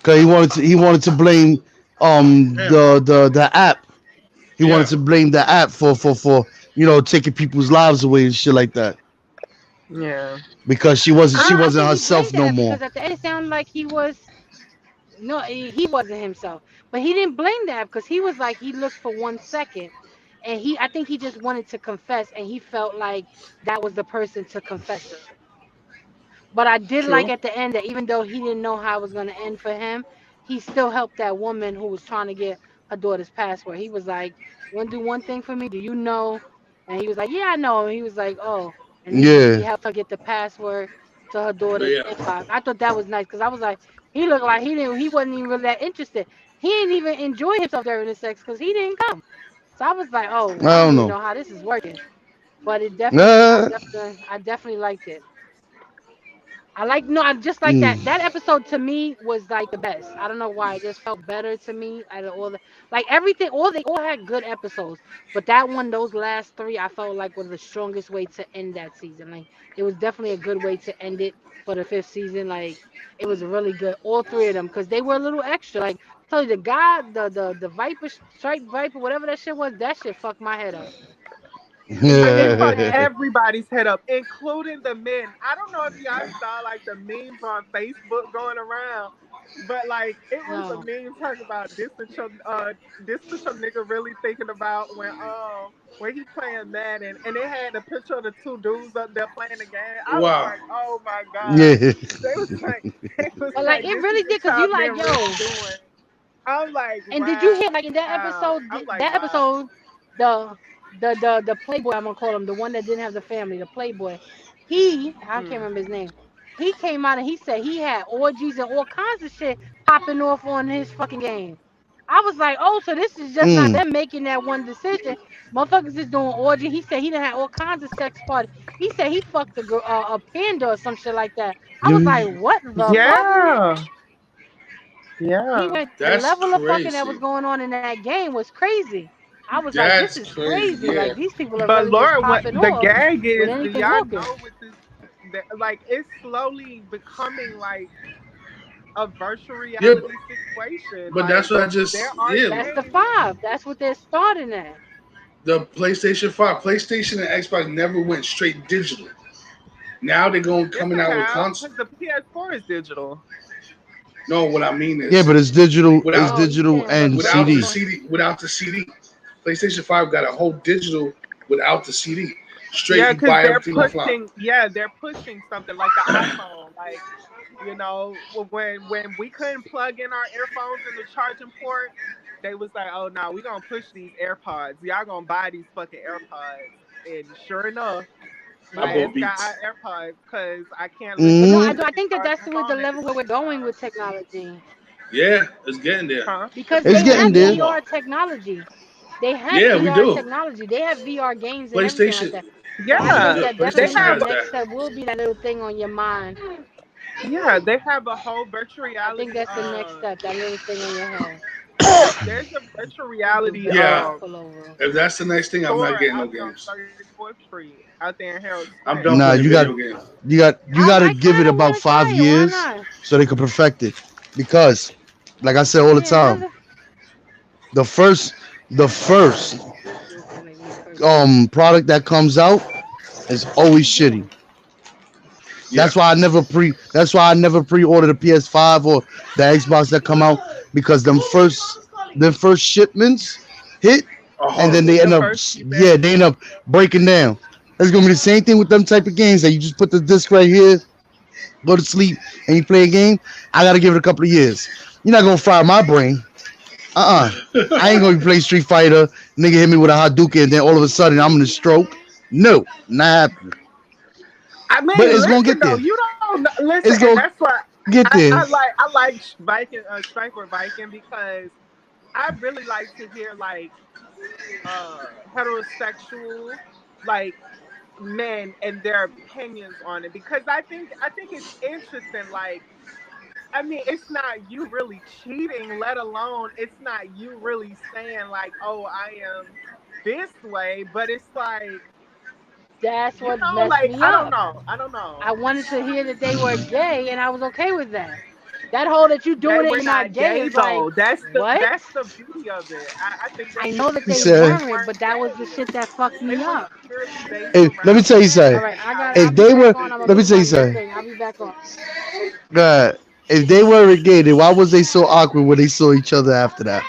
Speaker 2: Cause he wanted to blame
Speaker 3: Him.
Speaker 2: the app. He wanted
Speaker 3: Yeah.
Speaker 2: to blame the app for taking people's lives away and shit like that.
Speaker 4: Yeah.
Speaker 2: Because she
Speaker 1: I
Speaker 2: wasn't
Speaker 1: think he
Speaker 2: herself
Speaker 1: blamed
Speaker 2: no
Speaker 1: that
Speaker 2: more.
Speaker 1: because at the end it sounded like he was no, he wasn't himself. But he didn't blame that because he was like he looked for 1 second, and I think he just wanted to confess, and he felt like that was the person to confess to. But I did like
Speaker 3: True.
Speaker 1: at the end that even though he didn't know how it was going to end for him, he still helped that woman who was trying to get her daughter's password. He was like, "You want to do one thing for me? Do you know?" And he was like, "Yeah, I know." And he was like, "Oh," and he
Speaker 2: Yeah.
Speaker 1: helped her get the password to her daughter's
Speaker 3: Yeah.
Speaker 1: inbox. I thought that was nice because I was like, he looked like he wasn't even really that interested. He didn't even enjoy himself during the sex because he didn't come. So I was like, "Oh,
Speaker 2: I
Speaker 1: I don't
Speaker 2: don't
Speaker 1: even
Speaker 2: know.
Speaker 1: know how this is working." But it definitely,
Speaker 2: Uh,
Speaker 1: I definitely liked it. I like no, I just like that.
Speaker 2: mm,
Speaker 1: That episode to me was like the best. I don't know why. It just felt better to me out of all the like everything. All they all had good episodes, but that one, those last three, I felt like was the strongest way to end that season. Like it was definitely a good way to end it for the fifth season. Like it was really good. All three of them because they were a little extra. Like I tell you, the guy, the Viper Strike Viper, whatever that shit was, that shit fucked my head up. He
Speaker 4: Yeah,
Speaker 1: really
Speaker 4: it
Speaker 1: fucked my
Speaker 4: fucked
Speaker 1: head up.
Speaker 4: everybody's head up, including the men. I don't know if y'all saw like the memes on Facebook going around, but like it was a
Speaker 1: No.
Speaker 4: meme talking about this what your nigga really thinking about when he playing Madden, and they had a picture of the two dudes up there playing the game. I was
Speaker 3: Wow.
Speaker 4: like, oh my god.
Speaker 2: yeah.
Speaker 4: They was like, they was
Speaker 1: But like
Speaker 4: like,
Speaker 1: it
Speaker 4: this is
Speaker 1: really
Speaker 4: what
Speaker 1: did, cause
Speaker 4: y'all
Speaker 1: you like,
Speaker 4: men really
Speaker 1: yo.
Speaker 4: doing. I'm like,
Speaker 1: And did you hear
Speaker 4: wow.
Speaker 1: like in
Speaker 4: I'm like, wow.
Speaker 1: the the playboy, I'm gonna call him the one that didn't have the family, the playboy. I can't
Speaker 4: Hmm.
Speaker 1: remember his name. He came out and he said he had orgies and all kinds of shit popping off on his fucking game. I was like, oh, so this is just not
Speaker 2: Mm.
Speaker 1: them making that one decision. Motherfuckers is doing orgy. He said he done had all kinds of sex parties. He said he fucked a girl, a panda or some shit like that. I was like,
Speaker 2: You-
Speaker 1: what the fuck?
Speaker 4: Yeah.
Speaker 1: He
Speaker 4: Yeah.
Speaker 1: went the
Speaker 3: That's
Speaker 1: level of fucking that
Speaker 3: crazy.
Speaker 1: was going on in that game was crazy. I was like, this
Speaker 3: That's
Speaker 1: is
Speaker 3: crazy.
Speaker 1: crazy.
Speaker 3: Yeah.
Speaker 1: Like these people are
Speaker 4: But
Speaker 1: really just
Speaker 4: Laura, what
Speaker 1: popping
Speaker 4: the
Speaker 1: off
Speaker 4: gag
Speaker 1: with
Speaker 4: is, do
Speaker 1: anything
Speaker 4: y'all
Speaker 1: walking.
Speaker 4: know with this that like it's slowly becoming like a virtual
Speaker 3: Yeah.
Speaker 4: reality situation.
Speaker 3: But that's
Speaker 4: Like
Speaker 3: what I
Speaker 4: there
Speaker 3: just.
Speaker 4: are
Speaker 3: Yeah.
Speaker 1: That's the
Speaker 4: games.
Speaker 1: 5. That's what they're starting at.
Speaker 3: The PlayStation 5, PlayStation and Xbox never went straight digital. Now they're going
Speaker 4: Yes,
Speaker 3: coming
Speaker 4: I
Speaker 3: out with
Speaker 4: have
Speaker 3: console.
Speaker 4: because the PS4 is digital.
Speaker 3: No, what I mean
Speaker 2: yeah,
Speaker 3: is
Speaker 2: but it's digital. It's
Speaker 3: without
Speaker 1: Oh, you
Speaker 2: digital
Speaker 1: saying what
Speaker 2: and
Speaker 3: without the
Speaker 2: CD.
Speaker 1: PlayStation?
Speaker 3: CD, without the CD. PlayStation 5 got a whole digital without the CD. Straight,
Speaker 4: Yeah,
Speaker 3: you
Speaker 4: because
Speaker 3: buy everything offline.
Speaker 4: they're pushing something like the iPhone. Like, when we couldn't plug in our earphones in the charging port, they was like, "Oh no, we gonna push these AirPods. Y'all gonna buy these fucking AirPods." And sure enough,
Speaker 3: I
Speaker 4: my
Speaker 5: Yeah.
Speaker 4: ass
Speaker 3: bought
Speaker 4: got
Speaker 3: Beats.
Speaker 4: our AirPods because I can't
Speaker 1: But
Speaker 4: listen
Speaker 1: no,
Speaker 4: to
Speaker 2: Hmm.
Speaker 1: I
Speaker 4: music and
Speaker 1: think that
Speaker 4: charge
Speaker 1: that's
Speaker 4: my
Speaker 1: with the
Speaker 4: phone at the
Speaker 1: level where we're
Speaker 4: same
Speaker 1: going
Speaker 4: time.
Speaker 1: with technology
Speaker 3: Yeah, it's getting there.
Speaker 4: Huh?
Speaker 1: because
Speaker 2: It's
Speaker 1: they
Speaker 2: getting
Speaker 1: have
Speaker 3: Getting more
Speaker 2: there.
Speaker 3: and more.
Speaker 1: VR technology. They have
Speaker 3: Yeah, we
Speaker 1: VR
Speaker 3: do.
Speaker 1: technology. They have VR games and everything like
Speaker 3: PlayStation.
Speaker 1: that. So I
Speaker 3: Yeah,
Speaker 1: think
Speaker 4: Yeah,
Speaker 1: that
Speaker 4: they
Speaker 1: definitely
Speaker 3: PlayStation
Speaker 1: the
Speaker 4: have
Speaker 3: has
Speaker 4: a
Speaker 1: next
Speaker 3: that.
Speaker 1: step will be that little thing on your mind.
Speaker 4: they have a whole virtual
Speaker 1: I think
Speaker 4: reality.
Speaker 1: that's the next step. That little thing on your head.
Speaker 4: There's a virtual
Speaker 1: It's the
Speaker 4: reality
Speaker 1: best way
Speaker 3: Yeah,
Speaker 1: to pull over.
Speaker 3: if that's the next thing, I'm not
Speaker 4: store
Speaker 3: getting no
Speaker 4: out there on
Speaker 3: games.
Speaker 4: 34th Street, out there in Harold
Speaker 3: I'm
Speaker 4: Springs.
Speaker 3: done
Speaker 2: Nah,
Speaker 3: playing
Speaker 2: you got
Speaker 3: video games.
Speaker 2: you got to
Speaker 1: I
Speaker 2: give it
Speaker 1: kind of
Speaker 2: about
Speaker 1: want to try it. Why
Speaker 2: 5 years
Speaker 1: not?
Speaker 2: so they can perfect it. Because, like I said all the
Speaker 1: Yeah,
Speaker 2: time, the first the first
Speaker 1: it's gonna make me curse.
Speaker 2: product that comes out is always
Speaker 1: What you
Speaker 2: shitty.
Speaker 1: doing?
Speaker 3: Yeah.
Speaker 2: That's why I never pre-ordered a PS5 or the Xbox that come out, because them first shipments hit,
Speaker 3: Are
Speaker 2: and then
Speaker 3: horrible.
Speaker 2: they
Speaker 4: The
Speaker 2: end up
Speaker 4: first few
Speaker 2: yeah, they end
Speaker 4: days.
Speaker 2: up breaking down. It's gonna be the same thing with them type of games that you just put the disc right here, go to sleep, and you play a game. I gotta give it a couple of years. You're not gonna fry my brain. I ain't gonna be playing Street Fighter. Nigga hit me with a Hadouken, and then all of a sudden I'm in a stroke. No, not happening.
Speaker 4: I
Speaker 2: But
Speaker 4: mean,
Speaker 2: it's gonna
Speaker 4: listen
Speaker 2: get
Speaker 4: though,
Speaker 2: there.
Speaker 4: you don't listen,
Speaker 2: It's
Speaker 4: and
Speaker 2: gonna
Speaker 4: that's why
Speaker 2: get there.
Speaker 4: I like Viking, Striper Viking, because I really like to hear like heterosexual like men and their opinions on it, because I think it's interesting. Like, I mean, it's not you really cheating, let alone it's not you really saying like, "Oh, I am this way," but it's like,
Speaker 1: That's what messed
Speaker 4: like
Speaker 1: me
Speaker 4: I don't
Speaker 1: up.
Speaker 4: know, I don't know.
Speaker 1: I wanted to hear that they were gay, and I was okay with that. That whole that you
Speaker 4: They
Speaker 1: doing it,
Speaker 4: were
Speaker 1: you're not
Speaker 4: not
Speaker 1: gay
Speaker 4: gay
Speaker 1: is like,
Speaker 4: though. That's the
Speaker 1: what?
Speaker 4: that's the beauty of it. I think
Speaker 1: I
Speaker 4: that's the
Speaker 1: know that
Speaker 2: He
Speaker 1: they
Speaker 4: beauty of it. They
Speaker 2: said,
Speaker 1: weren't,
Speaker 4: weren't
Speaker 1: but that was the
Speaker 4: gay.
Speaker 1: shit that fucked
Speaker 4: It
Speaker 1: me
Speaker 4: was
Speaker 1: up.
Speaker 4: purely based
Speaker 2: hey, let me
Speaker 4: around
Speaker 2: tell you
Speaker 1: All
Speaker 2: something.
Speaker 1: right,
Speaker 4: men and how
Speaker 1: I'll
Speaker 2: If
Speaker 1: be
Speaker 2: they
Speaker 1: back
Speaker 2: were,
Speaker 1: on. I'm gonna
Speaker 2: let me
Speaker 1: do
Speaker 2: tell
Speaker 1: my
Speaker 2: you
Speaker 1: little
Speaker 2: something.
Speaker 1: thing. I'll be back on.
Speaker 2: God, if they weren't gay, then why was they so awkward when they saw each other after that?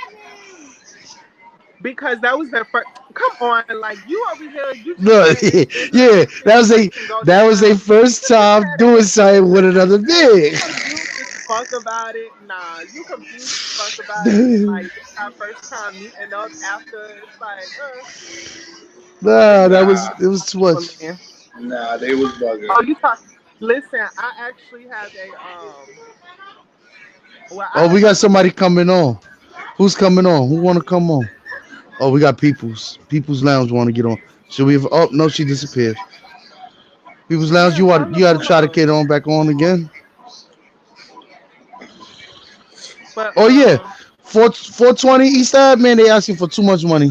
Speaker 4: because that was their first. Come on, like you over here, you just
Speaker 2: No,
Speaker 4: said it's a
Speaker 2: yeah,
Speaker 4: situation go
Speaker 2: that was a
Speaker 4: down.
Speaker 2: first
Speaker 4: You just
Speaker 2: time
Speaker 4: had
Speaker 2: doing
Speaker 4: a
Speaker 2: something with another
Speaker 4: listen. You
Speaker 2: man.
Speaker 4: confused as fuck about it. Nah, you confused as fuck about it, and like this our first time meeting up after. It's like, but
Speaker 2: Nah, that
Speaker 4: yeah,
Speaker 2: was
Speaker 3: Nah,
Speaker 2: it was too much.
Speaker 3: nah, they was bugging.
Speaker 4: oh, you talk. Listen, I actually have a Well, I
Speaker 2: Oh, we
Speaker 4: have
Speaker 2: got
Speaker 4: a
Speaker 2: somebody coming on. Who's coming on? Who want to come on? Oh, we got People's Lounge want to get on. Should we have? Oh no, she disappeared. People's Lounge,
Speaker 4: yeah. Tell
Speaker 2: you
Speaker 4: them
Speaker 2: got to
Speaker 4: come
Speaker 2: try to
Speaker 4: on.
Speaker 2: get on back on again.
Speaker 4: But
Speaker 2: Oh yeah, 420 East Ave, man. They asking for too much money.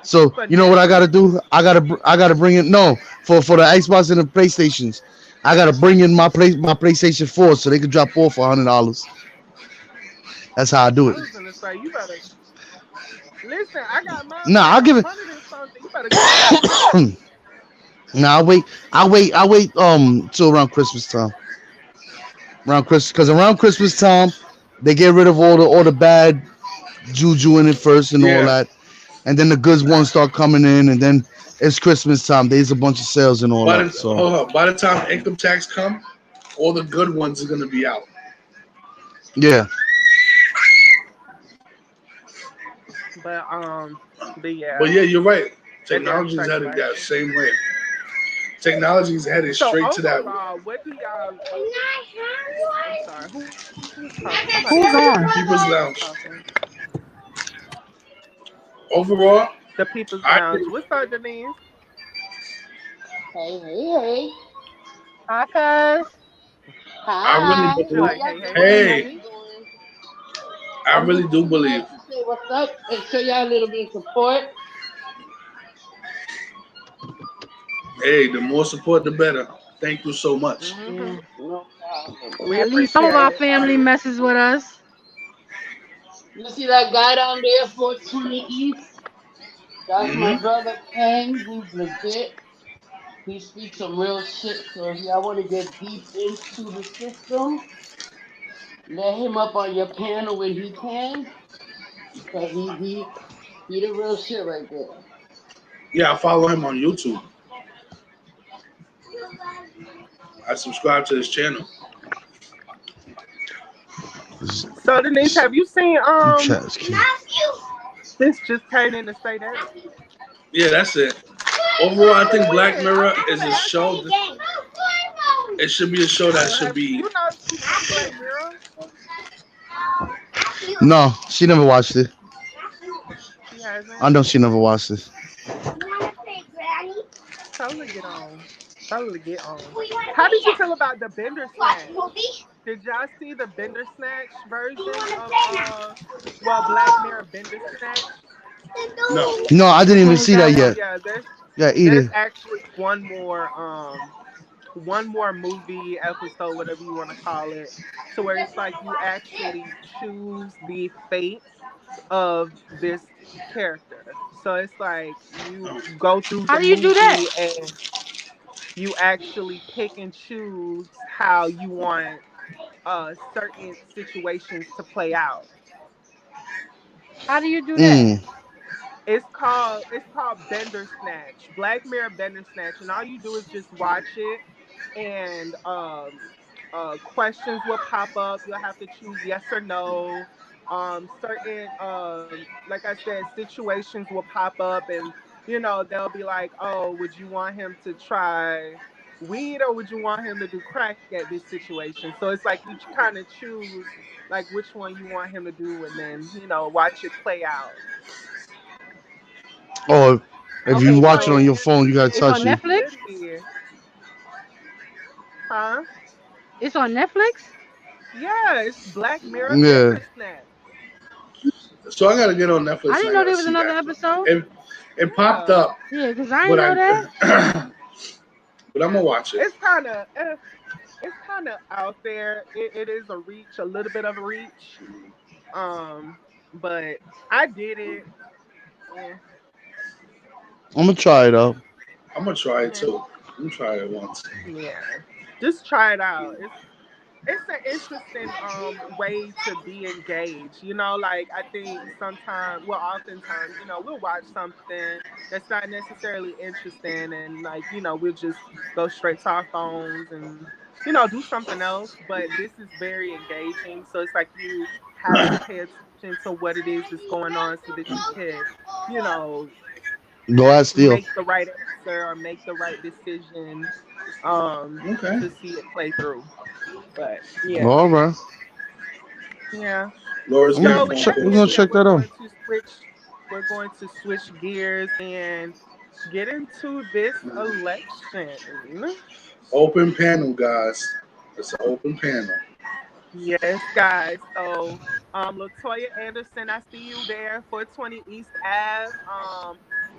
Speaker 2: So
Speaker 4: for
Speaker 2: you know what I
Speaker 4: Netflix,
Speaker 2: gotta do? I gotta bring in, no, for the Xbox and the PlayStations. I gotta bring in my PlayStation 4 so they could drop off for $100. That's how I do
Speaker 4: I
Speaker 2: it.
Speaker 4: was gonna say you better listen. I got mine
Speaker 2: Nah,
Speaker 4: for
Speaker 2: I'll
Speaker 4: like
Speaker 2: give it.
Speaker 4: 100 and something. You better come through.
Speaker 2: Nah, I'll wait till around Christmas time. Around Christmas, because around Christmas time they get rid of all the bad juju in it first and all
Speaker 3: Yeah.
Speaker 2: that, and then the goods ones start coming in, and then it's Christmas time. There's a bunch of sales and all
Speaker 3: By
Speaker 2: that.
Speaker 3: the
Speaker 2: So
Speaker 3: hold up, by the time income tax come, all the good ones are gonna be out.
Speaker 2: yeah,
Speaker 4: But but
Speaker 3: But
Speaker 4: yeah,
Speaker 3: yeah, you're right.
Speaker 4: that damn
Speaker 3: Technology is
Speaker 4: striker
Speaker 3: headed that
Speaker 4: Viking.
Speaker 3: same way. Technology is headed
Speaker 4: So
Speaker 3: straight to that
Speaker 4: overall, what do y'all? I'm sorry, who was talking? Somebody
Speaker 5: Who's on?
Speaker 3: People's
Speaker 4: talking.
Speaker 3: Lounge. Overall,
Speaker 4: The People's
Speaker 3: I
Speaker 4: Lounge. What's up, Denise?
Speaker 5: Hey, hey, hey.
Speaker 1: Hi, cuz.
Speaker 3: I really
Speaker 5: Hi.
Speaker 4: She
Speaker 3: believe.
Speaker 5: How
Speaker 4: like,
Speaker 5: y'all
Speaker 4: hey, hey,
Speaker 5: doing? How
Speaker 3: Hey,
Speaker 4: hey.
Speaker 5: you doing?
Speaker 3: I
Speaker 5: I'm
Speaker 3: really
Speaker 5: just
Speaker 3: do
Speaker 5: coming
Speaker 3: believe.
Speaker 5: up to say what's up and show y'all a little bit of support.
Speaker 3: Hey, the more support, the better. Thank you so much.
Speaker 4: Mm-hmm.
Speaker 5: Yeah, no problem.
Speaker 4: We
Speaker 1: At least some of our
Speaker 4: appreciate it.
Speaker 1: family messes with us.
Speaker 5: You see that guy down there, 420 East? That's my
Speaker 3: Hmm.
Speaker 5: brother Ken. He's legit. He speaks some real shit. So if y'all want to get deep into the system, let him up on your panel when he can, because he the real shit right there.
Speaker 3: Yeah, I follow him on YouTube. I subscribe to his channel.
Speaker 4: So Denise, have you seen
Speaker 2: Chat is key.
Speaker 4: this just came in to say that?
Speaker 3: Yeah, that's it. Overall, I think Black
Speaker 4: When?
Speaker 3: Mirror
Speaker 4: I'm
Speaker 3: is
Speaker 4: gonna
Speaker 3: a
Speaker 4: ask
Speaker 3: show.
Speaker 4: you.
Speaker 3: It should be a show that should
Speaker 4: Have
Speaker 3: be.
Speaker 4: you know you seen Black Mirror?
Speaker 2: No, she never watched it.
Speaker 4: She hasn't.
Speaker 2: I know she never watched it.
Speaker 4: Tell her to get on. Tell her to get on. How did you feel about the Bender Snatch? Did y'all see the Bender Snatch version of Black Mirror Bender Snatch?
Speaker 3: No.
Speaker 2: No, I didn't
Speaker 1: Which
Speaker 2: even
Speaker 1: one was
Speaker 2: see
Speaker 1: that
Speaker 2: that
Speaker 4: So
Speaker 1: one?
Speaker 2: yet.
Speaker 4: yeah,
Speaker 2: Yeah, eat
Speaker 4: there's
Speaker 2: it.
Speaker 4: actually one more movie episode, whatever you want to call it, to where it's like you actually choose the fate of this character. So it's like you go through
Speaker 1: How
Speaker 4: the
Speaker 1: do you do that?
Speaker 4: movie and you actually pick and choose how you want certain situations to play out.
Speaker 1: How do you do that?
Speaker 2: Mm.
Speaker 4: It's called Bender Snatch, Black Mirror Bender Snatch, and all you do is just watch it, and questions will pop up. You'll have to choose yes or no. Certain like I said, situations will pop up, and they'll be like, oh, would you want him to try weed or would you want him to do crack at this situation? So it's like you kind of choose like which one you want him to do, and then watch it play out.
Speaker 2: Or if you
Speaker 1: Okay,
Speaker 2: watch it on
Speaker 1: so
Speaker 2: your
Speaker 4: And
Speaker 2: phone, you gotta
Speaker 1: it's on
Speaker 2: touch it.
Speaker 4: it's
Speaker 1: Netflix.
Speaker 4: goody. Huh?
Speaker 1: It's on Netflix.
Speaker 4: Yeah, it's Black Mirror
Speaker 2: Yeah.
Speaker 4: Bender Snatch.
Speaker 3: So I gotta get on
Speaker 1: I
Speaker 3: Netflix and
Speaker 1: didn't
Speaker 3: I
Speaker 1: know
Speaker 3: gotta
Speaker 1: there was
Speaker 3: see
Speaker 1: another
Speaker 3: that.
Speaker 1: episode.
Speaker 3: It popped
Speaker 4: Yeah.
Speaker 3: up,
Speaker 1: Yeah, cause I
Speaker 3: but
Speaker 1: didn't know that.
Speaker 3: but I'm gonna watch it.
Speaker 4: It's kind of out there. It is a reach, a little bit of a reach. But I did it. Yeah,
Speaker 2: I'm gonna try it out.
Speaker 3: I'm gonna try it
Speaker 4: yeah,
Speaker 3: too. I'm gonna try it once.
Speaker 4: yeah. Just try it out. It's an interesting way to be engaged. Like I think sometimes, well, oftentimes, we'll watch something that's not necessarily interesting, and like we'll just go straight to our phones and do something else. But this is very engaging, so it's like you have to pay attention to what it is that's going on so that you can, you know,
Speaker 2: Go ahead, still.
Speaker 4: make the right answer or make the right decision
Speaker 3: Okay.
Speaker 4: to see it play through. But yeah.
Speaker 2: All right.
Speaker 4: Yeah.
Speaker 3: Laura's getting
Speaker 4: So
Speaker 3: a
Speaker 4: with
Speaker 3: phone
Speaker 4: that
Speaker 2: We're
Speaker 3: call.
Speaker 4: being
Speaker 2: gonna
Speaker 4: said,
Speaker 2: check that out.
Speaker 4: we're going to switch gears and get into this election.
Speaker 3: Open panel, guys. It's an open panel.
Speaker 4: Yes, guys. So Latoya Anderson, I see you there. 420 East Ave.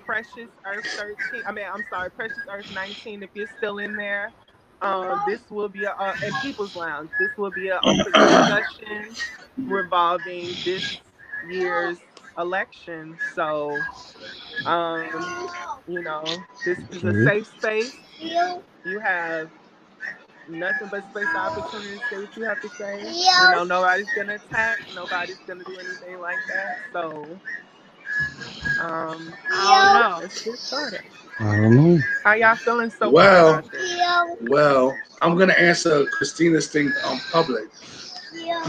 Speaker 4: Precious Earth 13. I mean, I'm sorry, Precious Earth 19, if you're still in there. This will be in People's Lounge. This will be an open discussion revolving this year's election. So, this is a
Speaker 2: Okay.
Speaker 4: safe space. You have nothing but space and opportunity to say what you have to say. Nobody's gonna attack. Nobody's gonna do anything like that. So, um,
Speaker 1: I don't know.
Speaker 4: let's get started.
Speaker 2: I don't know.
Speaker 4: How y'all feeling so far
Speaker 3: Well,
Speaker 4: about this?
Speaker 3: I'm gonna answer Christina's thing on public.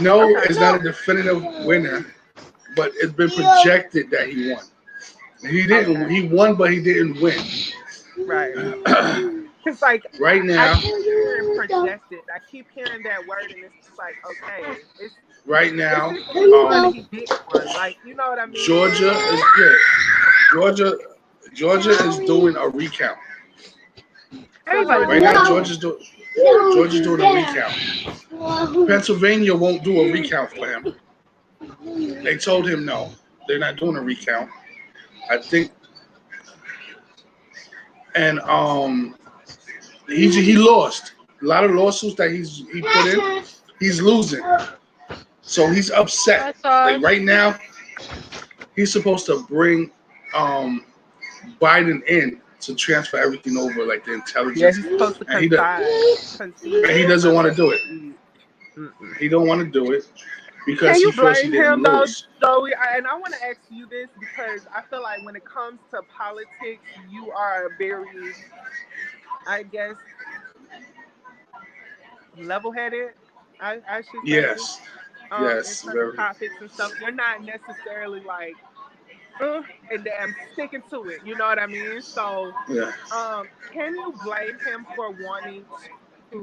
Speaker 3: No,
Speaker 4: Okay.
Speaker 3: it's not a definitive winner, but it's been projected that he won. He didn't.
Speaker 4: Okay.
Speaker 3: He won, but he didn't win.
Speaker 4: Right. Cause like
Speaker 3: Right
Speaker 4: I
Speaker 3: now,
Speaker 4: keep hearing projected. I keep hearing that word, and it's like, okay,
Speaker 3: right
Speaker 4: it's
Speaker 3: now,
Speaker 4: either he won or he didn't won. Like, you know what I mean?
Speaker 3: Georgia is Georgia. Georgia is doing a recount.
Speaker 4: So
Speaker 1: Everybody
Speaker 3: Right
Speaker 1: doing
Speaker 3: now,
Speaker 1: that.
Speaker 3: Georgia's doing a recount. Pennsylvania won't do a recount for him. They told him no, they're not doing a recount. I think, and he lost a lot of lawsuits that he put in. He's losing, so he's upset.
Speaker 1: That's us.
Speaker 3: Like right now, he's supposed to bring um Biden in to transfer everything over, like the
Speaker 4: yeah,
Speaker 3: intelligence,
Speaker 4: he's supposed to
Speaker 3: and
Speaker 4: concede
Speaker 3: he doesn't want to do it.
Speaker 4: Mm-mm.
Speaker 3: He don't want to do it
Speaker 4: Can
Speaker 3: because he
Speaker 4: you
Speaker 3: feels he
Speaker 4: blame
Speaker 3: didn't
Speaker 4: him though,
Speaker 3: lose.
Speaker 4: Joey? And I want to ask you this because I feel like when it comes to politics, you are very, I guess, level-headed, I should say,
Speaker 3: Yes.
Speaker 4: in
Speaker 3: Yes.
Speaker 4: certain
Speaker 3: Very.
Speaker 4: topics and stuff. You're not necessarily like, and I'm sticking to it. You know what I mean? So,
Speaker 3: Yeah.
Speaker 4: can you blame him for wanting